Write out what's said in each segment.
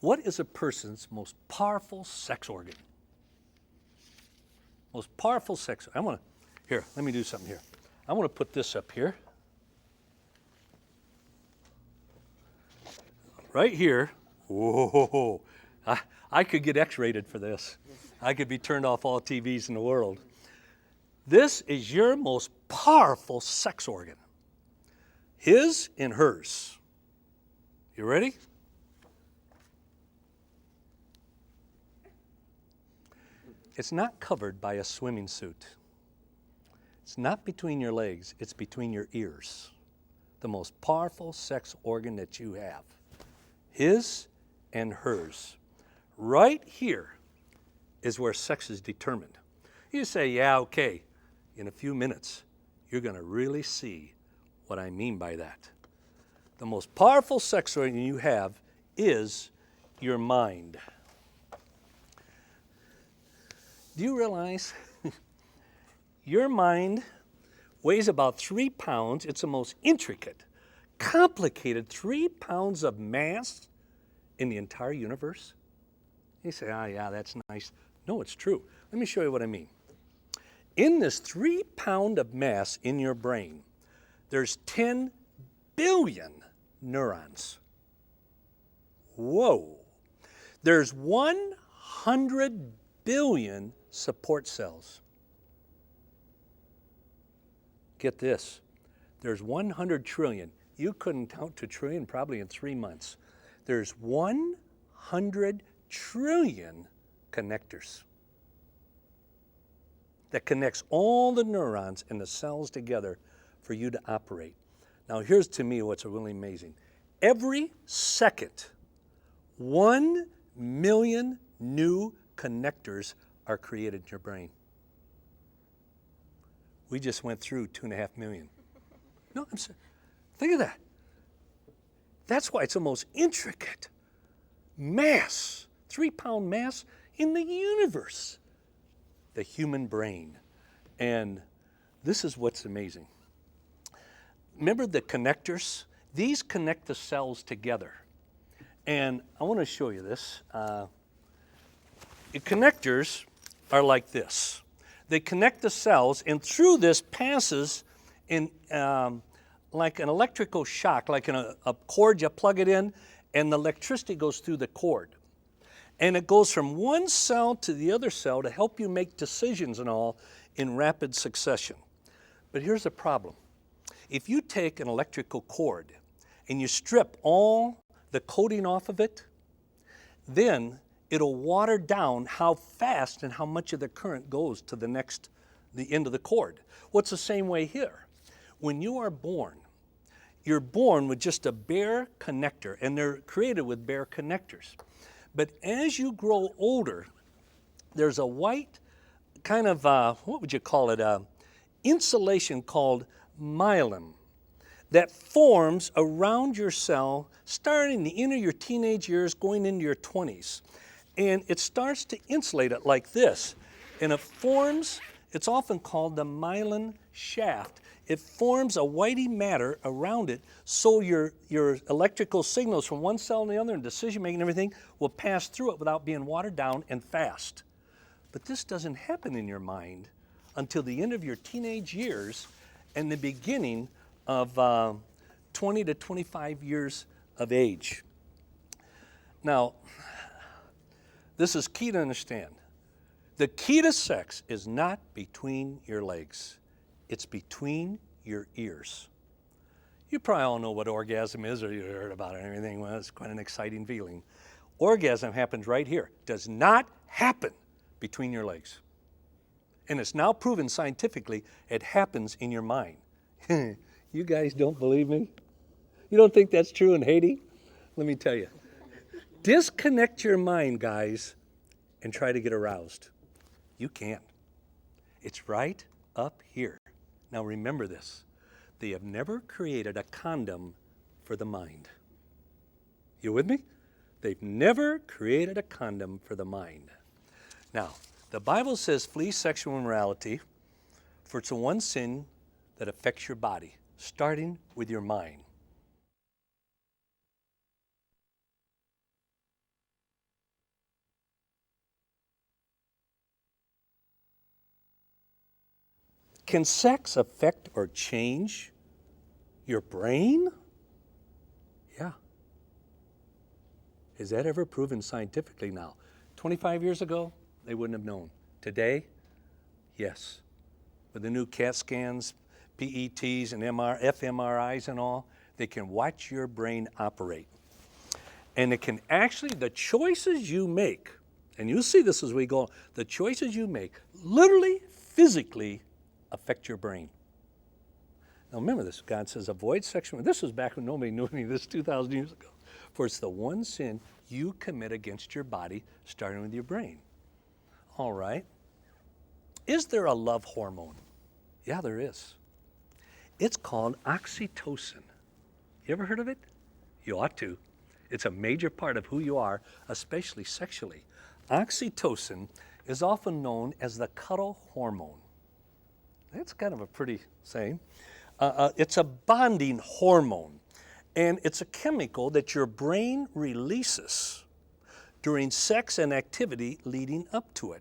What is a person's most powerful sex organ? Most powerful sex. Here, let me do something here. I want to put this up here. Right here. Whoa. I could get X-rated for this. I could be turned off all TVs in the world. This is your most powerful sex organ. His and hers. You ready? It's not covered by a swimming suit. It's not between your legs, it's between your ears. The most powerful sex organ that you have. His and hers. Right here is where sex is determined. You say, yeah, okay, in a few minutes, you're going to really see what I mean by that. The most powerful sex organ you have is your mind. Do you realize your mind weighs about 3 pounds? It's the most intricate, complicated 3 pounds of mass in the entire universe. You say, yeah, that's nice. No, it's true. Let me show you what I mean. In this 3 pound of mass in your brain, there's 10 billion neurons. Whoa. There's 100 billion support cells. Get this. There's 100 trillion. You couldn't count to trillion probably in 3 months. There's 100 trillion connectors that connects all the neurons and the cells together for you to operate. Now here's to me what's really amazing. Every second, 1 million new connectors are created in your brain. We just went through 2.5 million. No, I'm sorry. Think of that. That's why it's the most intricate mass, 3 pound mass in the universe, the human brain. And this is what's amazing. Remember the connectors? These connect the cells together. And I want to show you this. The connectors are like this. They connect the cells, and through this passes in like an electrical shock, like in a cord, you plug it in, and the electricity goes through the cord. And it goes from one cell to the other cell to help you make decisions and all in rapid succession. But here's the problem. If you take an electrical cord and you strip all the coating off of it, then it'll water down how fast and how much of the current goes to the end of the cord. Well, it's the same way here. When you are born, you're born with just a bare connector, and they're created with bare connectors. But as you grow older, there's a white kind of, what would you call it, insulation called myelin that forms around your cell starting the end of your teenage years going into your 20s. And it starts to insulate it like this. And it forms, it's often called the myelin shaft. It forms a whitey matter around it so your electrical signals from one cell to the other and decision making and everything will pass through it without being watered down and fast. But this doesn't happen in your mind until the end of your teenage years and the beginning of 20 to 25 years of age. Now, this is key to understand. The key to sex is not between your legs. It's between your ears. You probably all know what orgasm is, or you heard about it and everything. Well, it's quite an exciting feeling. Orgasm happens right here. Does not happen between your legs. And it's now proven scientifically it happens in your mind. You guys don't believe me? You don't think that's true in Haiti? Let me tell you. Disconnect your mind, guys, and try to get aroused. You can't. It's right up here. Now remember this. They have never created a condom for the mind. You with me? They've never created a condom for the mind. Now, the Bible says flee sexual immorality, for it's the one sin that affects your body, starting with your mind. Can sex affect or change your brain? Yeah. Is that ever proven scientifically now? 25 years ago, they wouldn't have known. Today, yes. With the new CAT scans, PETs, and fMRIs and all, they can watch your brain operate. And it can actually, the choices you make, and you'll see this as we go, the choices you make literally, physically affect your brain. Now remember this, God says avoid sexual, this was back when nobody knew any of this 2,000 years ago. For it's the one sin you commit against your body, starting with your brain. All right. Is there a love hormone? Yeah, there is. It's called oxytocin. You ever heard of it? You ought to. It's a major part of who you are, especially sexually. Oxytocin is often known as the cuddle hormone. That's kind of a pretty saying. It's a bonding hormone, and it's a chemical that your brain releases during sex and activity leading up to it.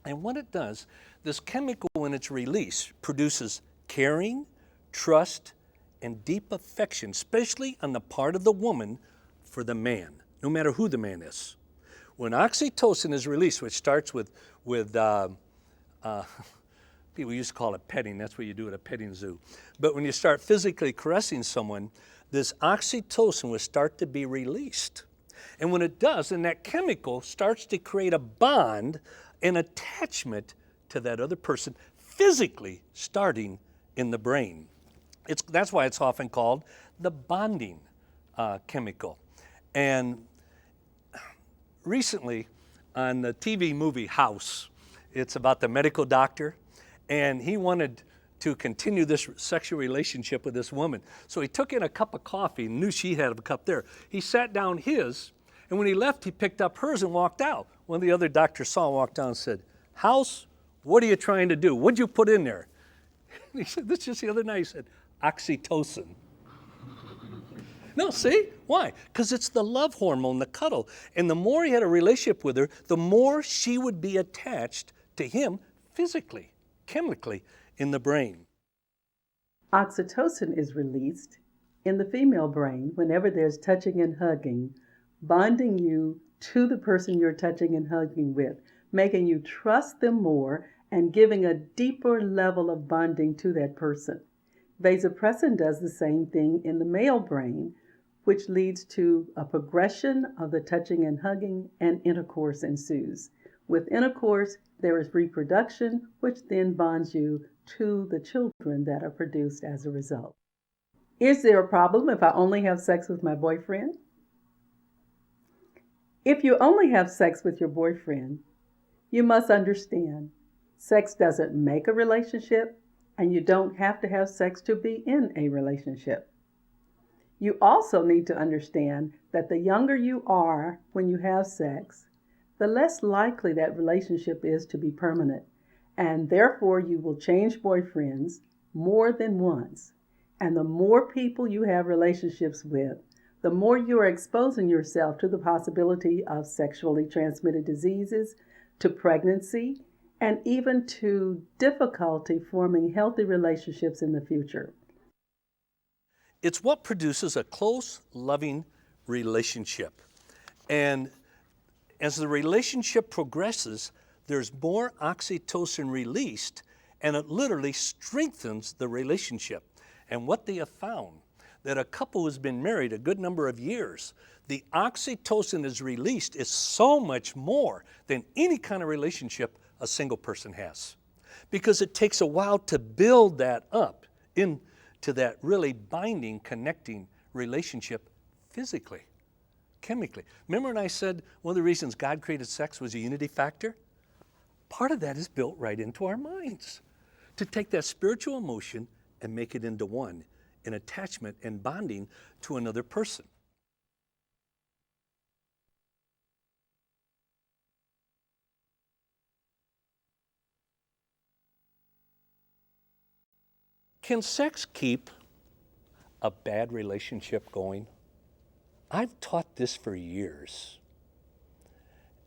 And what it does, this chemical, when it's released, produces caring, trust, and deep affection, especially on the part of the woman for the man, no matter who the man is. When oxytocin is released, which starts with people used to call it petting, that's what you do at a petting zoo. But when you start physically caressing someone, this oxytocin will start to be released. And when it does, then that chemical starts to create a bond, an attachment to that other person, physically starting in the brain. That's why it's often called the bonding chemical. And recently on the TV movie House, it's about the medical doctor, and he wanted to continue this sexual relationship with this woman. So he took in a cup of coffee and knew she had a cup there. He sat down his, and when he left, he picked up hers and walked out. One of the other doctors saw him walk down and said, "House, what are you trying to do? What'd you put in there?" He said, "This just the other night." He said, "Oxytocin." No, see? Why? Because it's the love hormone, the cuddle. And the more he had a relationship with her, the more she would be attached to him physically, chemically, in the brain. Oxytocin is released in the female brain whenever there's touching and hugging, bonding you to the person you're touching and hugging with, making you trust them more and giving a deeper level of bonding to that person. Vasopressin does the same thing in the male brain, which leads to a progression of the touching and hugging, and intercourse ensues. With intercourse, there is reproduction, which then bonds you to the children that are produced as a result. Is there a problem if I only have sex with my boyfriend? If you only have sex with your boyfriend, you must understand sex doesn't make a relationship, and you don't have to have sex to be in a relationship. You also need to understand that the younger you are when you have sex, the less likely that relationship is to be permanent, and therefore you will change boyfriends more than once. And the more people you have relationships with, the more you are exposing yourself to the possibility of sexually transmitted diseases, to pregnancy, and even to difficulty forming healthy relationships in the future. It's what produces a close, loving relationship. And as the relationship progresses, there's more oxytocin released, and it literally strengthens the relationship. And what they have found, that a couple who's been married a good number of years, the oxytocin is released is so much more than any kind of relationship a single person has. Because it takes a while to build that up into that really binding, connecting relationship physically, chemically. Remember when I said one of the reasons God created sex was a unity factor? Part of that is built right into our minds. To take that spiritual emotion and make it into one, in attachment and bonding to another person. Can sex keep a bad relationship going? I've taught this for years.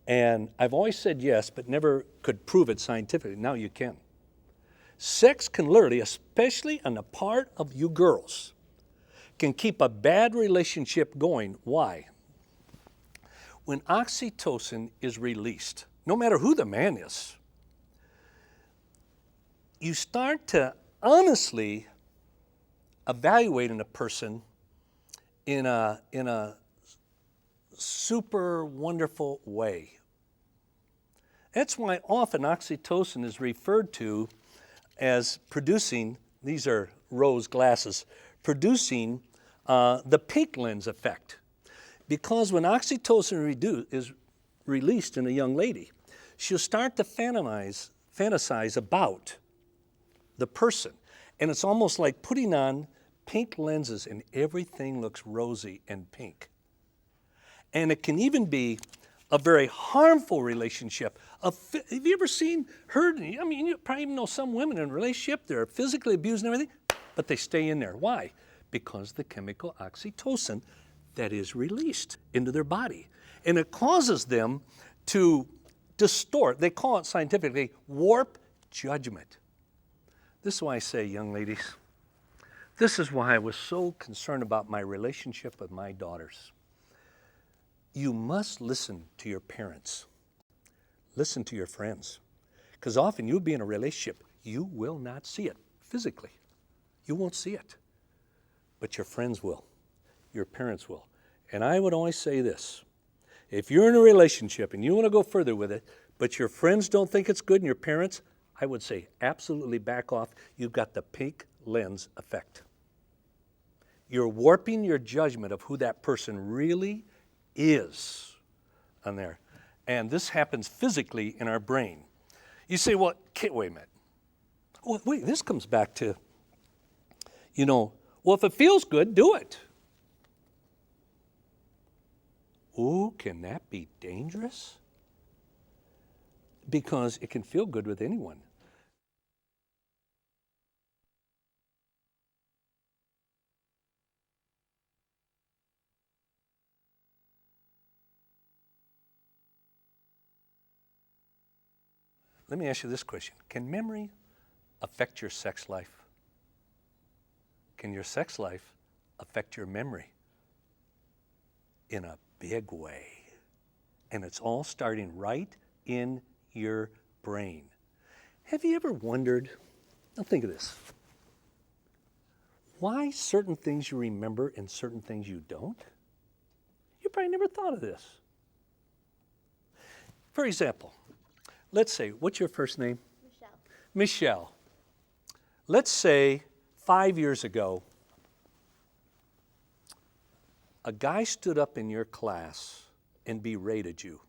And I've always said yes, but never could prove it scientifically. Now you can. Sex can literally, especially on the part of you girls, can keep a bad relationship going. Why? When oxytocin is released, no matter who the man is, you start to honestly evaluating a person in a super wonderful way. That's why often oxytocin is referred to as producing, these are rose glasses, producing the pink lens effect. Because when oxytocin is released in a young lady, she'll start to fantasize about the person. And it's almost like putting on pink lenses and everything looks rosy and pink. And it can even be a very harmful relationship. Have you ever heard, I mean, you probably even know some women in a relationship, they're physically abused and everything, but they stay in there. Why? Because the chemical oxytocin that is released into their body. And it causes them to distort, they call it scientifically, warp judgment. This is why I say, young ladies, this is why I was so concerned about my relationship with my daughters. You must listen to your parents. Listen to your friends. Because often you'll be in a relationship, you will not see it physically. You won't see it. But your friends will. Your parents will. And I would always say this. If you're in a relationship and you want to go further with it, but your friends don't think it's good and your parents, I would say absolutely back off. You've got the pink lens effect. You're warping your judgment of who that person really is on there. And this happens physically in our brain. You say, well, wait a minute. Well, wait, this comes back to, well, if it feels good, do it. Ooh, can that be dangerous? Because it can feel good with anyone. Let me ask you this question. Can memory affect your sex life? Can your sex life affect your memory? In a big way. And it's all starting right in your brain. Have you ever wondered, now think of this, why certain things you remember and certain things you don't? You probably never thought of this. For example, let's say, what's your first name? Michelle. Michelle. Let's say 5 years ago, a guy stood up in your class and berated you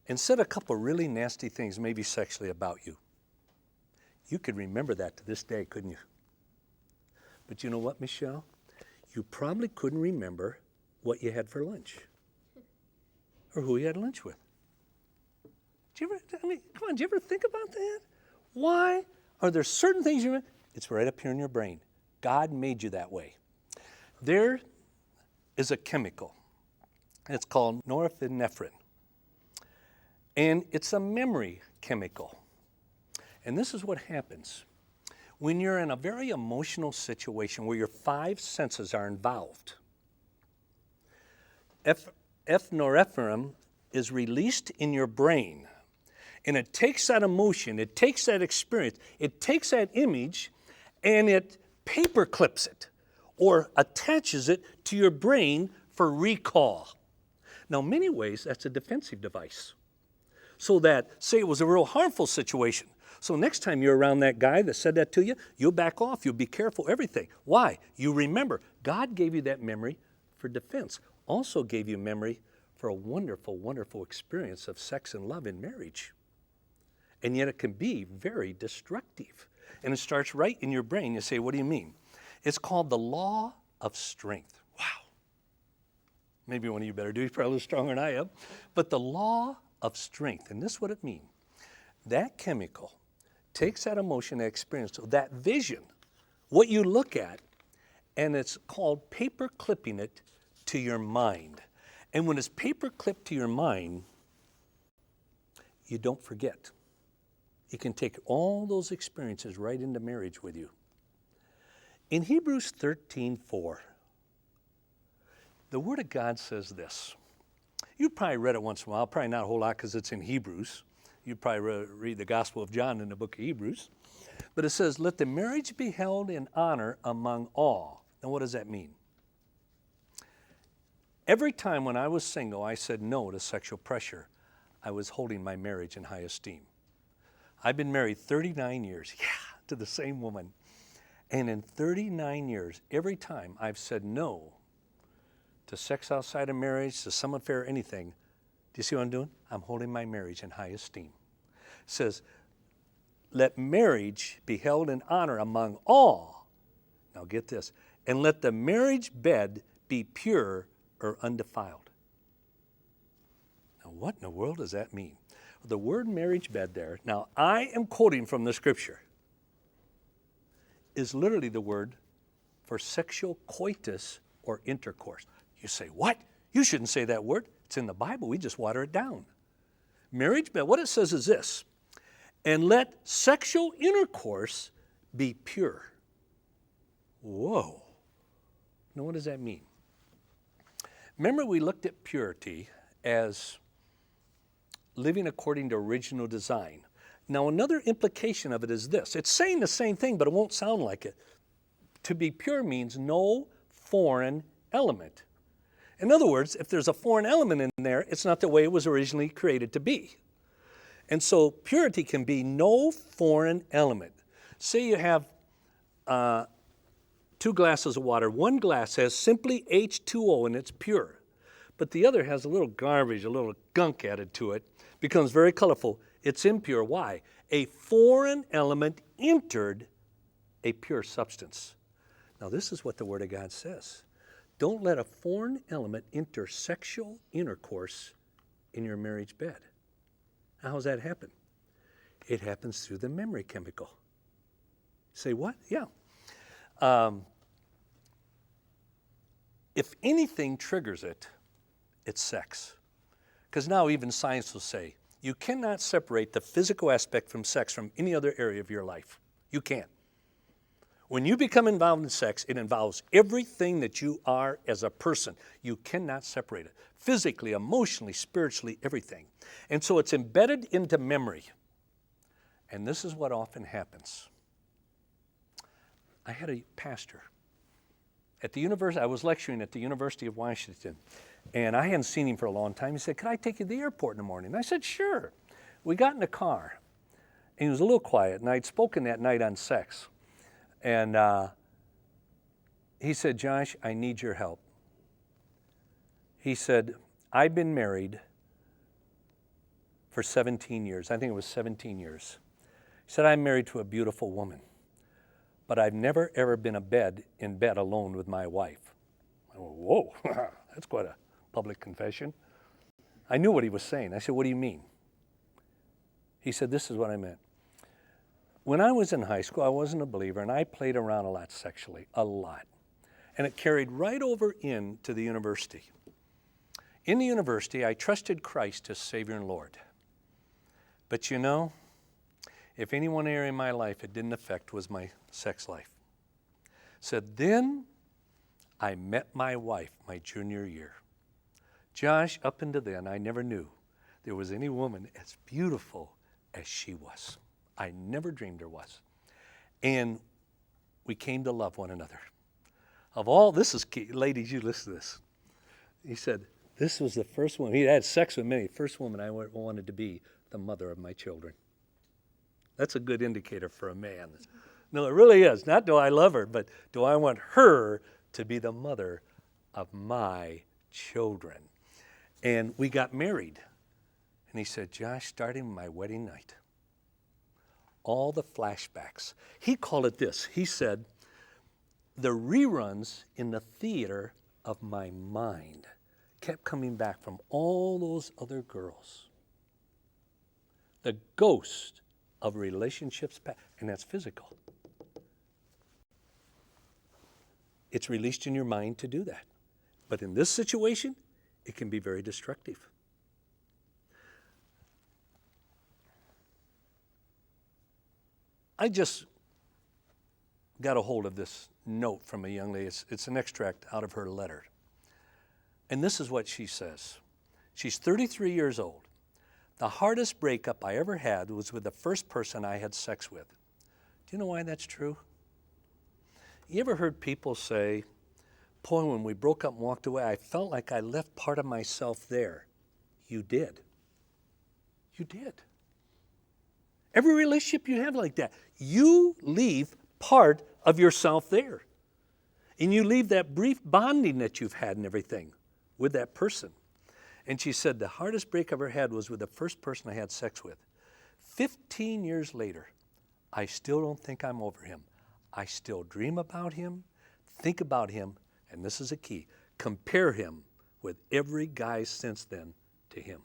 and said a couple really nasty things, maybe sexually, about you. You could remember that to this day, couldn't you? But you know what, Michelle? You probably couldn't remember what you had for lunch or who you had lunch with. Come on, did you ever think about that? Why are there certain things you remember? It's right up here in your brain. God made you that way. There is a chemical. It's called norepinephrine. And it's a memory chemical. And this is what happens. When you're in a very emotional situation where your 5 senses are involved, norepinephrine is released in your brain. And it takes that emotion, it takes that experience, it takes that image, and it paper clips it or attaches it to your brain for recall. Now, in many ways, that's a defensive device. So that, say it was a real harmful situation. So next time you're around that guy that said that to you, you'll back off, you'll be careful, everything. Why? You remember. God gave you that memory for defense. Also gave you memory for a wonderful, wonderful experience of sex and love in marriage. And yet it can be very destructive. And it starts right in your brain. You say, what do you mean? It's called the law of strength. Wow. Maybe one of you better do. You're probably a little stronger than I am. But the law of strength, and this is what it means. That chemical takes that emotion, that experience, that vision, what you look at, and it's called paper clipping it to your mind. And when it's paper clipped to your mind, you don't forget. You can take all those experiences right into marriage with you. In Hebrews 13:4, the Word of God says this. You've probably read it once in a while, probably not a whole lot because it's in Hebrews. You'd probably read the Gospel of John in the book of Hebrews. But it says, let the marriage be held in honor among all. Now what does that mean? Every time when I was single, I said no to sexual pressure. I was holding my marriage in high esteem. I've been married 39 years, to the same woman. And in 39 years, every time I've said no to sex outside of marriage, to some affair, anything, do you see what I'm doing? I'm holding my marriage in high esteem. It says, let marriage be held in honor among all. Now get this. And let the marriage bed be pure or undefiled. Now what in the world does that mean? The word marriage bed there, now I am quoting from the scripture, is literally the word for sexual coitus or intercourse. You say, what? You shouldn't say that word. It's in the Bible. We just water it down. Marriage bed, what it says is this, and let sexual intercourse be pure. Whoa. Now what does that mean? Remember we looked at purity as living according to original design. Now another implication of it is this. It's saying the same thing, but it won't sound like it. To be pure means no foreign element. In other words, if there's a foreign element in there, it's not the way it was originally created to be. And so purity can be no foreign element. Say you have 2 glasses of water. One glass has simply H2O and it's pure. But the other has a little garbage, a little gunk added to it. Becomes very colorful. It's impure. Why? A foreign element entered a pure substance. Now this is what the Word of God says. Don't let a foreign element enter sexual intercourse in your marriage bed. How does that happen? It happens through the memory chemical. Say what? Yeah. If anything triggers it, it's sex. Because now even science will say, you cannot separate the physical aspect from sex from any other area of your life. You can't. When you become involved in sex, it involves everything that you are as a person. You cannot separate it. Physically, emotionally, spiritually, everything. And so it's embedded into memory. And this is what often happens. I had a pastor at the university. I was lecturing at the University of Washington, and I hadn't seen him for a long time. He said, could I take you to the airport in the morning? And I said, sure. We got in the car, and he was a little quiet, and I'd spoken that night on sex. And he said, Josh, I need your help. He said, I've been married for 17 years. I think it was 17 years. He said, I'm married to a beautiful woman, but I've never, ever been in bed alone with my wife. I went, whoa, that's quite a public confession. I knew what he was saying. I said, what do you mean? He said, this is what I meant. When I was in high school, I wasn't a believer, and I played around a lot sexually, a lot. And it carried right over into the university. In the university, I trusted Christ as Savior and Lord. But you know, if any one area in my life it didn't affect was my sex life. Said, then I met my wife my junior year. Josh, up until then, I never knew there was any woman as beautiful as she was. I never dreamed there was. And we came to love one another. Of all, this is key. Ladies, you listen to this. He said, this was the first woman. He had sex with many. First woman I wanted to be the mother of my children. That's a good indicator for a man. No, it really is. Not do I love her, but do I want her to be the mother of my children? And we got married. And he said, Josh, starting my wedding night, all the flashbacks. He called it this. He said, the reruns in the theater of my mind kept coming back from all those other girls. The ghost of relationships, and that's physical. It's released in your mind to do that. But in this situation, it can be very destructive. I just got a hold of this note from a young lady. It's an extract out of her letter. And this is what she says. She's 33 years old. The hardest breakup I ever had was with the first person I had sex with. Do you know why that's true? You ever heard people say, boy, when we broke up and walked away, I felt like I left part of myself there. You did. You did. Every relationship you have like that, you leave part of yourself there. And you leave that brief bonding that you've had and everything with that person. And she said, the hardest break I ever had was with the first person I had sex with. 15 years later, I still don't think I'm over him. I still dream about him, think about him, and this is a key, compare him with every guy since then to him.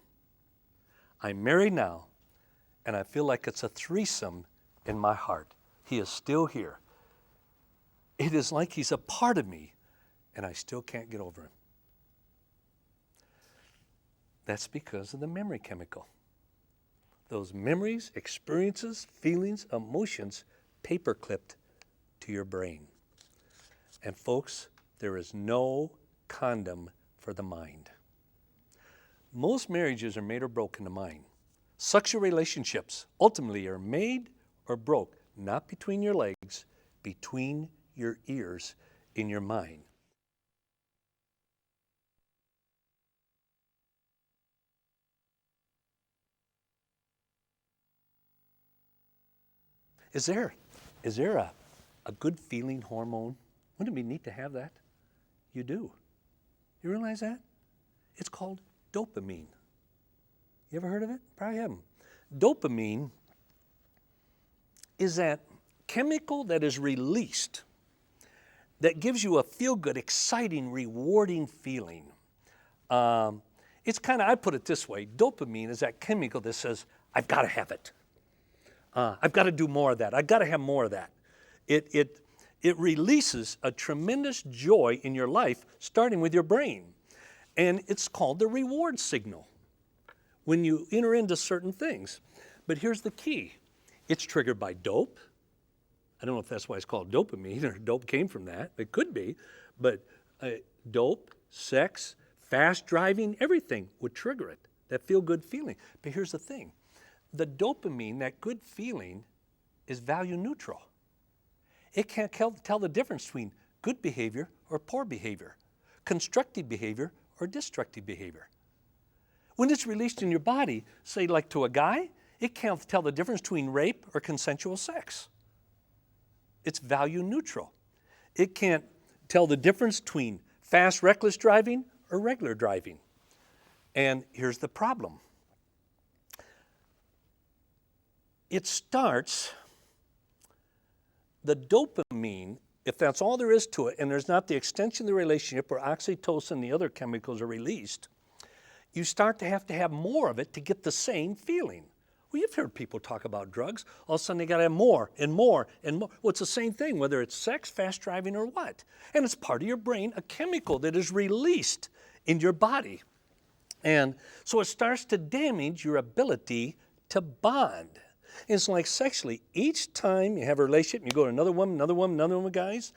I'm married now, and I feel like it's a threesome in my heart. He is still here. It is like he's a part of me, and I still can't get over him. That's because of the memory chemical. Those memories, experiences, feelings, emotions, paper-clipped to your brain. And folks, there is no condom for the mind. Most marriages are made or broke in the mind. Sexual relationships ultimately are made or broke, not between your legs, between your ears in your mind. Is there a good feeling hormone? Wouldn't it be neat to have that? You do. You realize that? It's called dopamine. You ever heard of it? Probably haven't. Dopamine is that chemical that is released that gives you a feel-good, exciting, rewarding feeling. It's kind of, I put it this way, dopamine is that chemical that says, I've got to have it. I've got to do more of that. I've got to have more of that. It releases a tremendous joy in your life, starting with your brain. And it's called the reward signal when you enter into certain things. But here's the key. It's triggered by dope. I don't know if that's why it's called dopamine, or dope came from that. It could be. But dope, sex, fast driving, everything would trigger it, that feel-good feeling. But here's the thing. The dopamine, that good feeling, is value neutral. It can't tell the difference between good behavior or poor behavior, constructive behavior or destructive behavior. When it's released in your body, say like to a guy, it can't tell the difference between rape or consensual sex. It's value neutral. It can't tell the difference between fast, reckless driving or regular driving. And here's the problem. It starts, the dopamine, if that's all there is to it, and there's not the extension of the relationship where oxytocin and the other chemicals are released, you start to have more of it to get the same feeling. Well, you've heard people talk about drugs. All of a sudden they got to have more and more and more. Well, it's the same thing, whether it's sex, fast driving, or what. And it's part of your brain, a chemical that is released in your body. And so it starts to damage your ability to bond. It's like sexually, each time you have a relationship, you go to another woman, guys,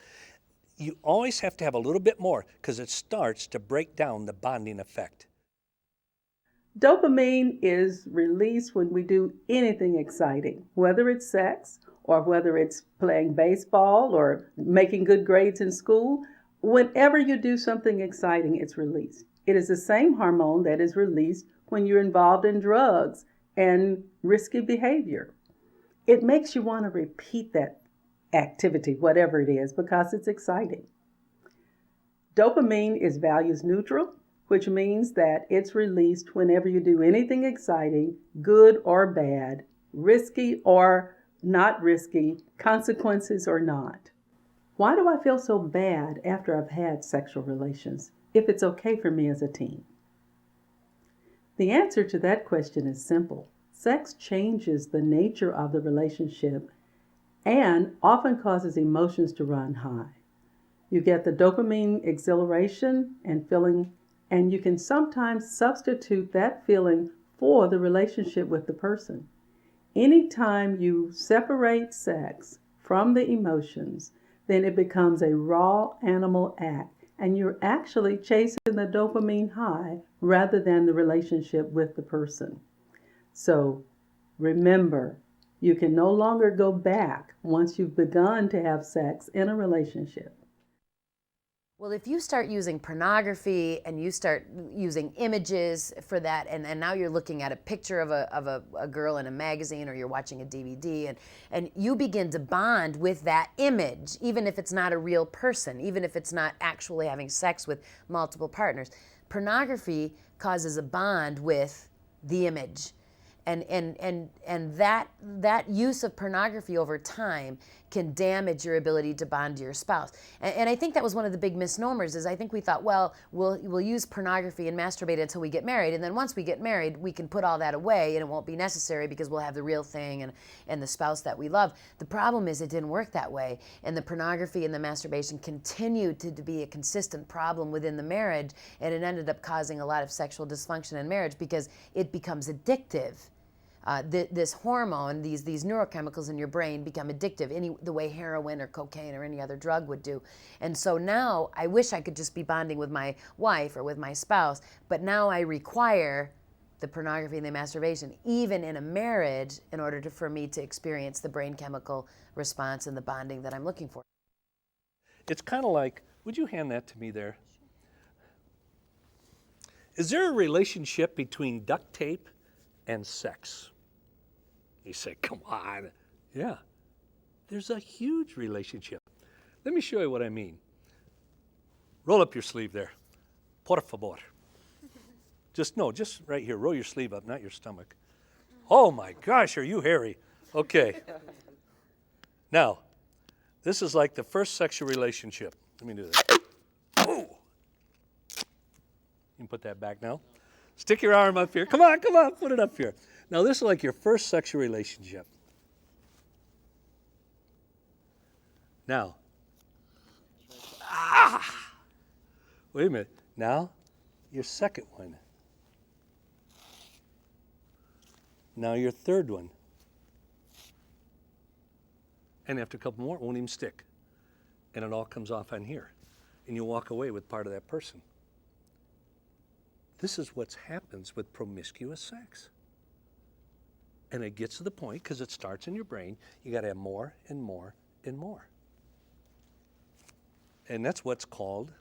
you always have to have a little bit more because it starts to break down the bonding effect. Dopamine is released when we do anything exciting, whether it's sex or whether it's playing baseball or making good grades in school. Whenever you do something exciting, it's released. It is the same hormone that is released when you're involved in drugs and risky behavior. It makes you want to repeat that activity, whatever it is, because it's exciting. Dopamine is values neutral, which means that it's released whenever you do anything exciting, good or bad, risky or not risky, consequences or not. Why do I feel so bad after I've had sexual relations, if it's okay for me as a teen? The answer to that question is simple. Sex changes the nature of the relationship and often causes emotions to run high. You get the dopamine exhilaration and feeling, and you can sometimes substitute that feeling for the relationship with the person. Anytime you separate sex from the emotions, then it becomes a raw animal act, and you're actually chasing the dopamine high rather than the relationship with the person. So remember, you can no longer go back once you've begun to have sex in a relationship. Well, if you start using pornography and you start using images for that, and now you're looking at a picture of a girl in a magazine, or you're watching a DVD, and you begin to bond with that image, even if it's not a real person, even if it's not actually having sex with multiple partners, pornography causes a bond with the image. And that use of pornography over time can damage your ability to bond to your spouse. And I think that was one of the big misnomers, is I think we thought, well, we'll use pornography and masturbate until we get married, and then once we get married, we can put all that away and it won't be necessary because we'll have the real thing and the spouse that we love. The problem is it didn't work that way, and the pornography and the masturbation continued to be a consistent problem within the marriage, and it ended up causing a lot of sexual dysfunction in marriage because it becomes addictive. This hormone, these neurochemicals in your brain become addictive, the way heroin or cocaine or any other drug would do. And so now I wish I could just be bonding with my wife or with my spouse, but now I require the pornography and the masturbation, even in a marriage, in order for me to experience the brain chemical response and the bonding that I'm looking for. It's kind of like, would you hand that to me there? Is there a relationship between duct tape and sex? You say, come on. Yeah, there's a huge relationship. Let me show you what I mean. Roll up your sleeve there. Por favor. Just right here. Roll your sleeve up, not your stomach. Oh my gosh, are you hairy? Okay. Now, this is like the first sexual relationship. Let me do that. Oh. You can put that back now. Stick your arm up here. Come on, put it up here. Now, this is like your first sexual relationship. Now, wait a minute. Now, your second one. Now, your third one. And after a couple more, it won't even stick. And it all comes off on here. And you walk away with part of that person. This is what happens with promiscuous sex. And it gets to the point, because it starts in your brain, you got to have more and more and more. And that's what's called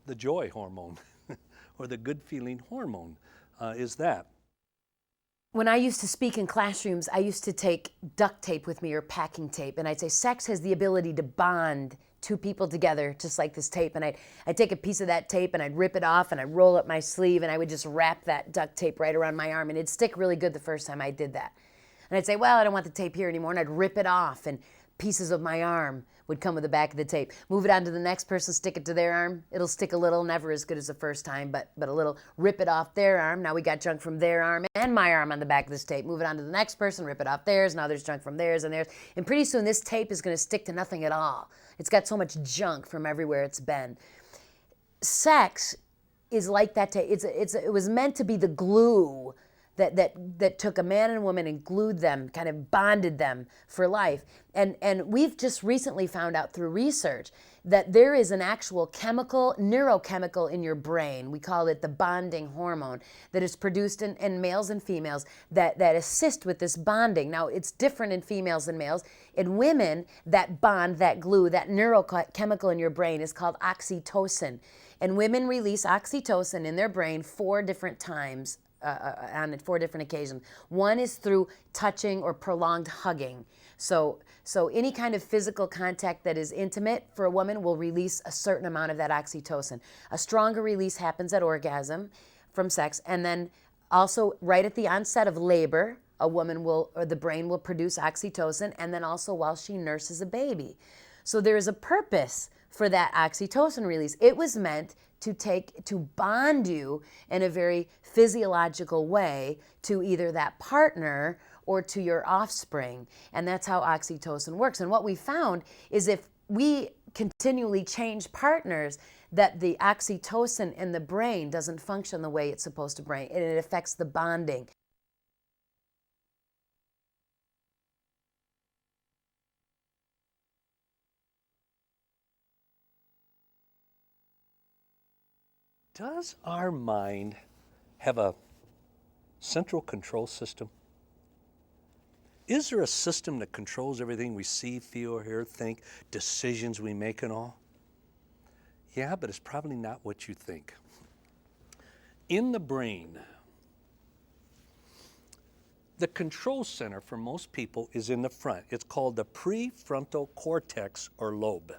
the joy hormone, or the good feeling hormone, is that. When I used to speak in classrooms, I used to take duct tape with me, or packing tape, and I'd say sex has the ability to bond two people together, just like this tape. And I'd take a piece of that tape and I'd rip it off and I'd roll up my sleeve and I would just wrap that duct tape right around my arm, and it'd stick really good the first time I did that. And I'd say, well, I don't want the tape here anymore, and I'd rip it off, and pieces of my arm would come with the back of the tape. Move it on to the next person, stick it to their arm. It'll stick a little, never as good as the first time, but a little. Rip it off their arm. Now we got junk from their arm and my arm on the back of this tape. Move it on to the next person, rip it off theirs. Now there's junk from theirs and theirs. And pretty soon this tape is going to stick to nothing at all. It's got so much junk from everywhere it's been. Sex is like that tape. It was meant to be the glue that took a man and a woman and glued them, kind of bonded them for life. And we've just recently found out through research that there is an actual neurochemical in your brain, we call it the bonding hormone, that is produced in males and females that assist with this bonding. Now, it's different in females and males. In women, that bond, that glue, that neurochemical in your brain is called oxytocin. And women release oxytocin in their brain 4 different times on 4 different occasions. One is through touching or prolonged hugging. So any kind of physical contact that is intimate for a woman will release a certain amount of that oxytocin. A stronger release happens at orgasm from sex, and then also right at the onset of labor, the brain will produce oxytocin, and then also while she nurses a baby. So there is a purpose for that oxytocin release. It was meant to bond you in a very physiological way to either that partner or to your offspring. And that's how oxytocin works. And what we found is if we continually change partners, that the oxytocin in the brain doesn't function the way it's supposed to brain, and it affects the bonding. Does our mind have a central control system? Is there a system that controls everything we see, feel, hear, think, decisions we make and all? Yeah, but it's probably not what you think. In the brain, the control center for most people is in the front. It's called the prefrontal cortex or lobe.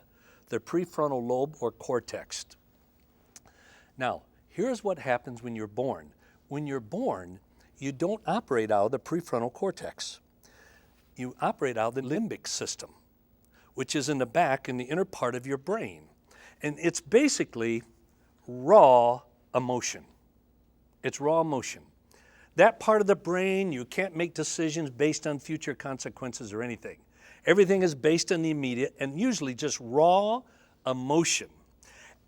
The prefrontal lobe or cortex. Now, here's what happens when you're born. When you're born, you don't operate out of the prefrontal cortex. You operate out of the limbic system, which is in the back in the inner part of your brain. And it's basically raw emotion. It's raw emotion. That part of the brain, you can't make decisions based on future consequences or anything. Everything is based on the immediate and usually just raw emotion.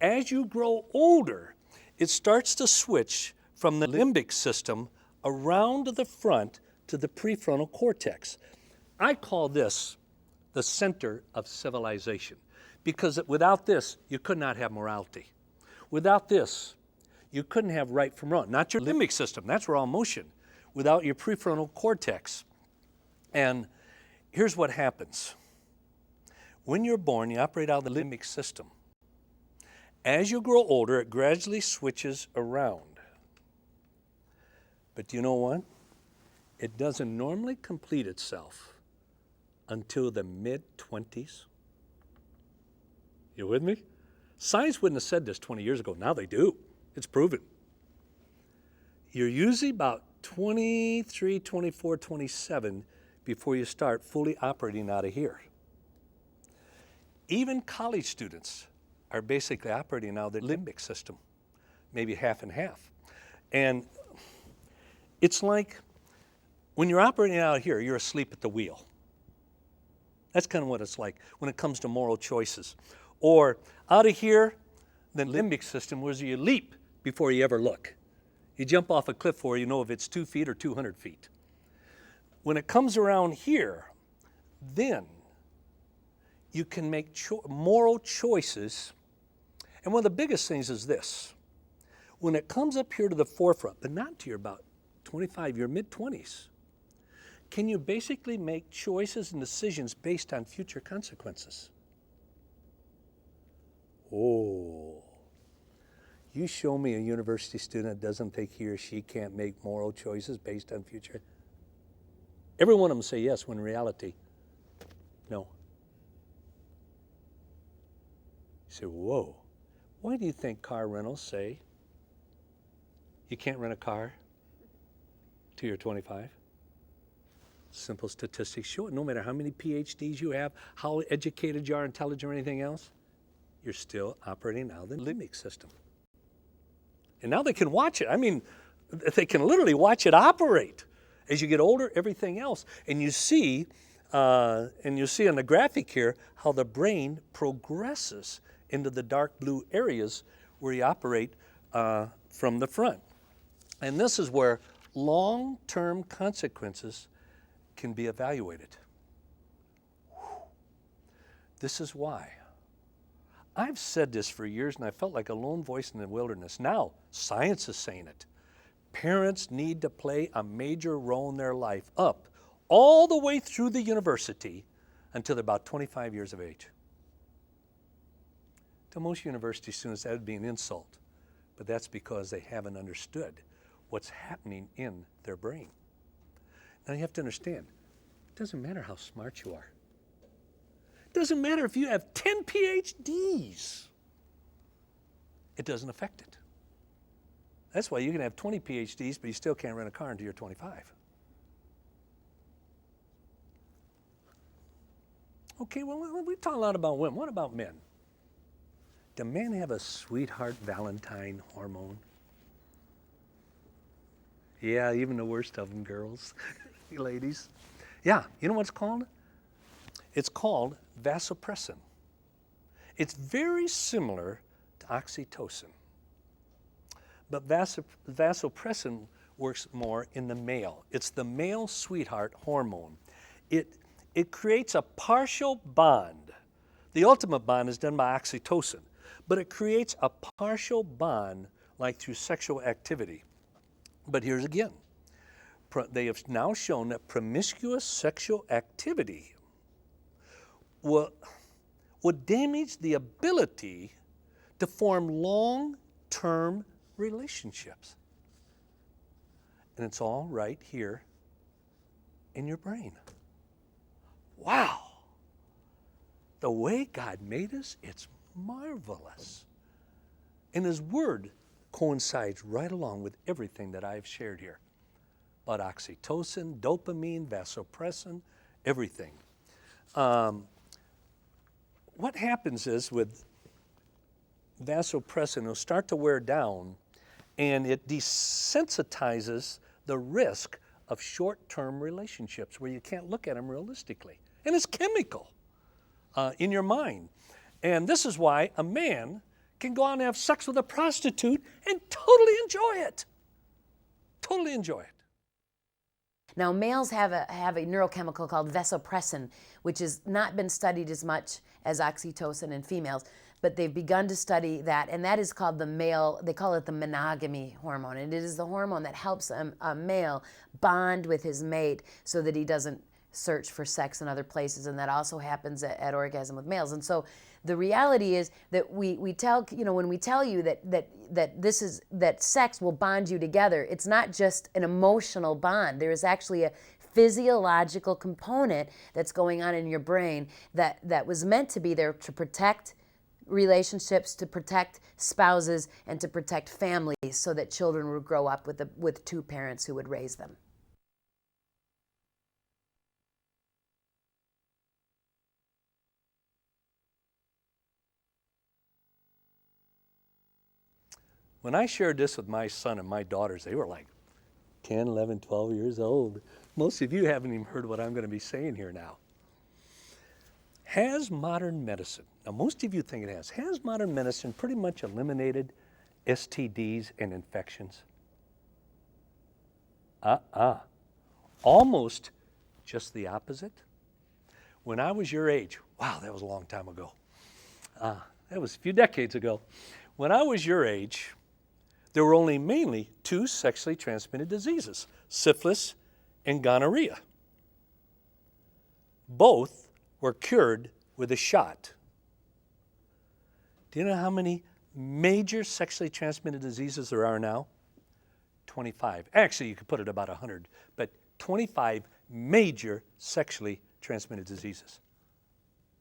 As you grow older, it starts to switch from the limbic system around to the front to the prefrontal cortex. I call this the center of civilization because without this, you could not have morality. Without this, you couldn't have right from wrong. Not your limbic system, that's raw emotion. Without your prefrontal cortex. And here's what happens. When you're born, you operate out of the limbic system. As you grow older, it gradually switches around. But do you know what? It doesn't normally complete itself until the mid-20s. You with me? Science wouldn't have said this 20 years ago. Now they do. It's proven. You're usually about 23, 24, 27 before you start fully operating out of here. Even college students are basically operating out of the limbic system, maybe half and half. And it's like when you're operating out here, you're asleep at the wheel. That's kind of what it's like when it comes to moral choices. Or out of here, the limbic system was you leap before you ever look. You jump off a cliff before you know if it's 2 feet or 200 feet. When it comes around here, then you can make moral choices. And one of the biggest things is this. When it comes up here to the forefront, but not to your about 25, your mid-20s, can you basically make choices and decisions based on future consequences? Oh, you show me a university student that doesn't think he or she can't make moral choices based on future. Every one of them say yes, when in reality, no. You say, whoa, why do you think car rentals say you can't rent a car till you're 25? Simple statistics show it. No matter how many PhDs you have, how educated you are, intelligent or anything else, you're still operating out of the limbic system. And now they can watch it. I mean, they can literally watch it operate. As you get older, everything else. And you see on the graphic here how the brain progresses into the dark blue areas where you operate from the front. And this is where long-term consequences can be evaluated. This is why. I've said this for years and I felt like a lone voice in the wilderness. Now, science is saying it. Parents need to play a major role in their life up all the way through the university until they're about 25 years of age. To most university students, that would be an insult, but that's because they haven't understood what's happening in their brain. Now you have to understand, it doesn't matter how smart you are. It doesn't matter if you have 10 PhDs. It doesn't affect it. That's why you can have 20 PhDs, but you still can't rent a car until you're 25. Okay, well, we talk a lot about women. What about men? Do men have a sweetheart Valentine hormone? Yeah, even the worst of them, girls, ladies. Yeah, you know what it's called? It's called vasopressin. It's very similar to oxytocin. But vasopressin works more in the male. It's the male sweetheart hormone. It creates a partial bond. The ultimate bond is done by oxytocin, but it creates a partial bond like through sexual activity. But here's again, they have now shown that promiscuous sexual activity will damage the ability to form long-term relationships. And it's all right here in your brain. Wow. The way God made us, it's marvelous. And His Word coincides right along with everything that I've shared here about oxytocin, dopamine, vasopressin, everything. What happens is with vasopressin, it'll start to wear down, and it desensitizes the risk of short-term relationships where you can't look at them realistically. And it's chemical in your mind. And this is why a man can go out and have sex with a prostitute and totally enjoy it. Totally enjoy it. Now, males have a neurochemical called vasopressin, which has not been studied as much as oxytocin in females, but they've begun to study that, and that is called the male, they call it the monogamy hormone, and it is the hormone that helps a male bond with his mate so that he doesn't search for sex in other places, and that also happens at orgasm with males. And so the reality is that we tell, when we tell you that sex will bond you together, it's not just an emotional bond. There is actually a physiological component that's going on in your brain that was meant to be there to protect relationships, to protect spouses, and to protect families so that children would grow up with two parents who would raise them. When I shared this with my son and my daughters, they were like 10, 11, 12 years old. Most of you haven't even heard what I'm going to be saying here now. Has modern medicine, now most of you think it has modern medicine pretty much eliminated STDs and infections? Almost just the opposite. When I was your age, wow, that was a long time ago. That was a few decades ago. When I was your age, there were only mainly two sexually transmitted diseases, syphilis and gonorrhea. Both were cured with a shot. Do you know how many major sexually transmitted diseases there are now? 25. Actually, you could put it about 100, but 25 major sexually transmitted diseases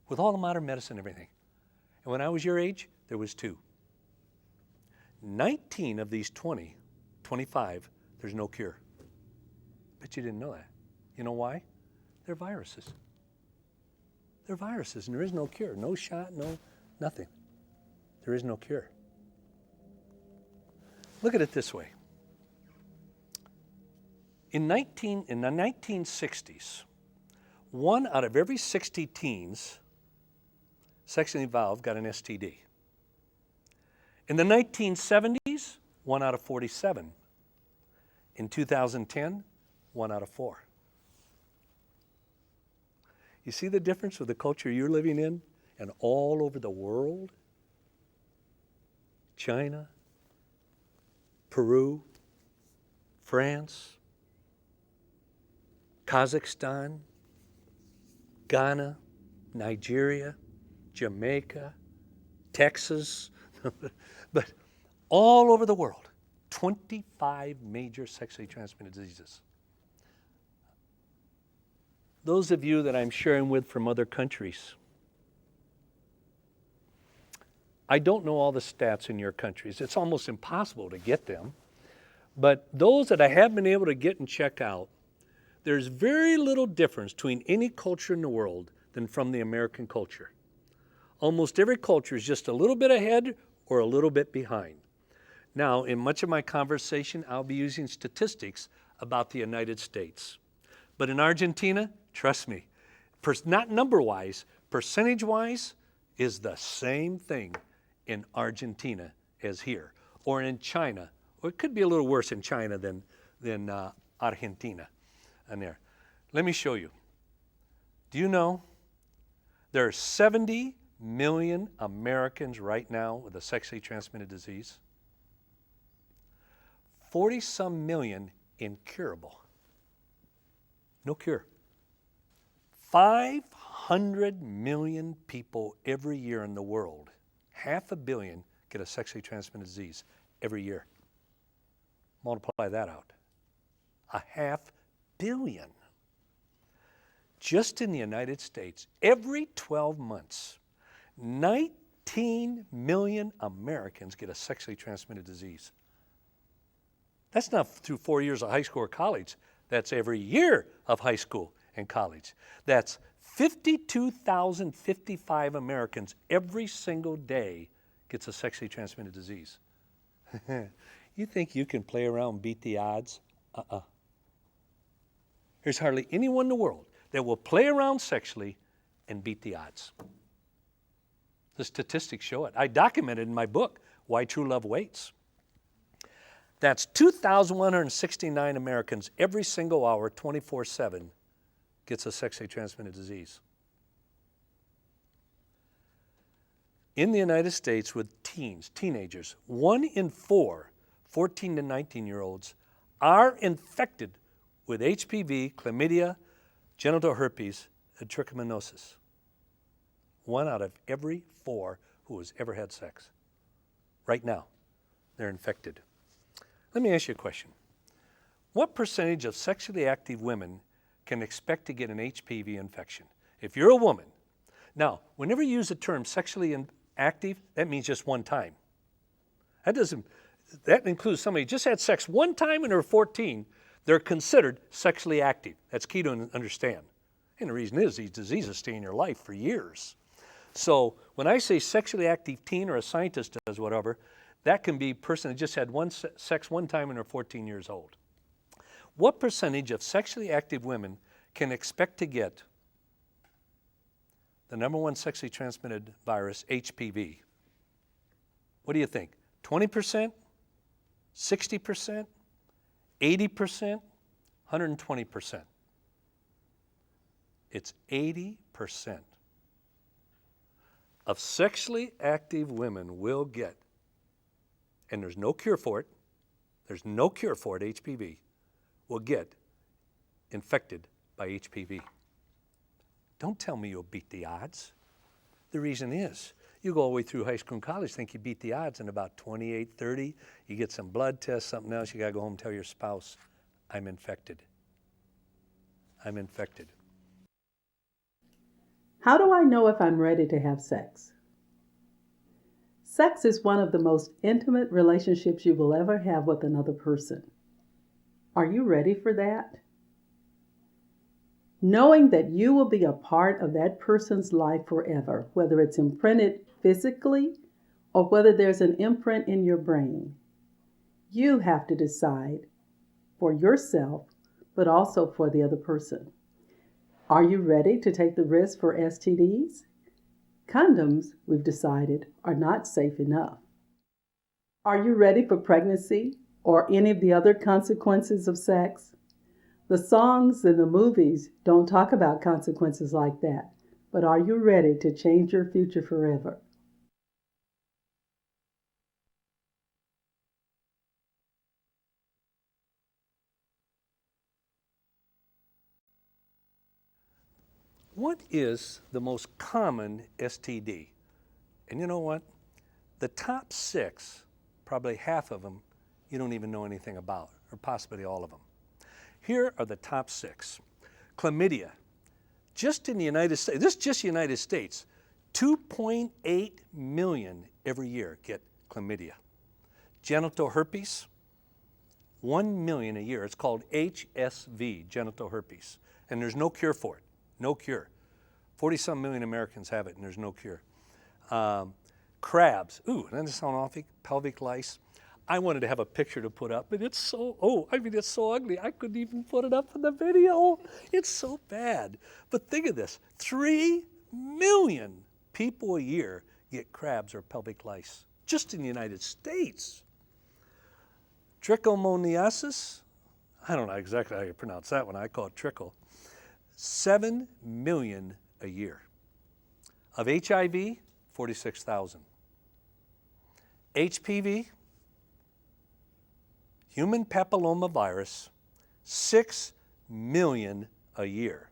with all the modern medicine and everything. And when I was your age, there was two. 19 of these 25, there's no cure. Bet you didn't know that. You know why? They're viruses. They're viruses, and there is no cure. No shot, no nothing. There is no cure. Look at it this way. In the 1960s, 1 out of every 60 teens sexually involved got an STD. In the 1970s, 1 out of 47. In 2010, 1 out of 4. You see the difference with the culture you're living in and all over the world? China, Peru, France, Kazakhstan, Ghana, Nigeria, Jamaica, Texas, but all over the world, 25 major sexually transmitted diseases. Those of you that I'm sharing with from other countries, I don't know all the stats in your countries. It's almost impossible to get them. But those that I have been able to get and check out, there's very little difference between any culture in the world than from the American culture. Almost every culture is just a little bit ahead or a little bit behind. Now, in much of my conversation, I'll be using statistics about the United States. But in Argentina, trust me, not number-wise, percentage-wise, is the same thing in Argentina as here, or in China, or it could be a little worse in China than Argentina. And there, let me show you. Do you know there are 70 million Americans right now with a sexually transmitted disease? 40-some million incurable. No cure. 500 million people every year in the world, 500 million, get a sexually transmitted disease every year. Multiply that out. 500 million. Just in the United States, every 12 months, 19 million Americans get a sexually transmitted disease. That's not through 4 years of high school or college. That's every year of high school and college. That's 52,055 Americans every single day gets a sexually transmitted disease. You think you can play around and beat the odds? There's hardly anyone in the world that will play around sexually and beat the odds. The statistics show it. I documented in my book, Why True Love Waits. That's 2,169 Americans every single hour, 24/7, gets a sexually transmitted disease. In the United States with teenagers, 1 in 4 14 to 19-year-olds are infected with HPV, chlamydia, genital herpes, and trichomoniasis. 1 out of every 4 who has ever had sex. Right now, they're infected. Let me ask you a question. What percentage of sexually active women can expect to get an HPV infection? If you're a woman, now, whenever you use the term sexually active, that means just one time. That includes somebody who just had sex one time and they're 14, they're considered sexually active. That's key to understand. And the reason is these diseases stay in your life for years. So when I say sexually active teen, or a scientist does whatever, that can be a person that just had sex one time and they're 14 years old. What percentage of sexually active women can expect to get the number 1 sexually transmitted virus, HPV? What do you think? 20%? 60%? 80%? 120%? It's 80% of sexually active women will get, and there's no cure for it, HPV, will get infected by HPV. Don't tell me you'll beat the odds. The reason is, you go all the way through high school and college, think you beat the odds, and about 28, 30, you get some blood tests, something else, you gotta go home and tell your spouse, I'm infected. I'm infected. How do I know if I'm ready to have sex? Sex is one of the most intimate relationships you will ever have with another person. Are you ready for that? Knowing that you will be a part of that person's life forever, whether it's imprinted physically or whether there's an imprint in your brain, you have to decide for yourself, but also for the other person. Are you ready to take the risk for STDs? Condoms, we've decided, are not safe enough. Are you ready for pregnancy or any of the other consequences of sex? The songs and the movies don't talk about consequences like that, but are you ready to change your future forever? What is the most common STD? And you know what? The top 6, probably half of them, you don't even know anything about, or possibly all of them. Here are the top 6. Chlamydia. Just in the United States, this is just the United States, 2.8 million every year get chlamydia. Genital herpes, 1 million a year. It's called HSV, genital herpes, and there's no cure for it. No cure. 40-some million Americans have it, and there's no cure. Crabs. Ooh, doesn't that sound awful? Pelvic lice. I wanted to have a picture to put up, but it's so, it's so ugly. I couldn't even put it up in the video. It's so bad. But think of this. 3 million people a year get crabs or pelvic lice, just in the United States. Trichomoniasis. I don't know exactly how you pronounce that one. I call it trickle. 7 million a year. Of HIV, 46,000. HPV, human papillomavirus, 6 million a year.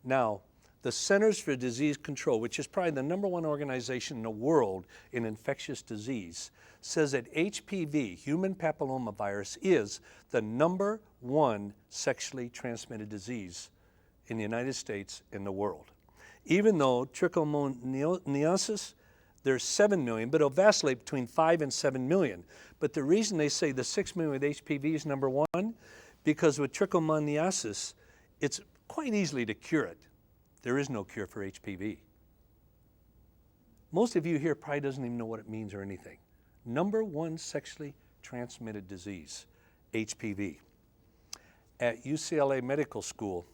Now, the Centers for Disease Control, which is probably the #1 organization in the world in infectious disease, says that HPV, human papillomavirus, is the #1 sexually transmitted disease in the United States and the world. Even though trichomoniasis, there's 7 million, but it'll vacillate between 5 and 7 million. But the reason they say the 6 million with HPV is #1, because with trichomoniasis, it's quite easily to cure it. There is no cure for HPV. Most of you here probably doesn't even know what it means or anything. #1 sexually transmitted disease, HPV. At UCLA Medical School,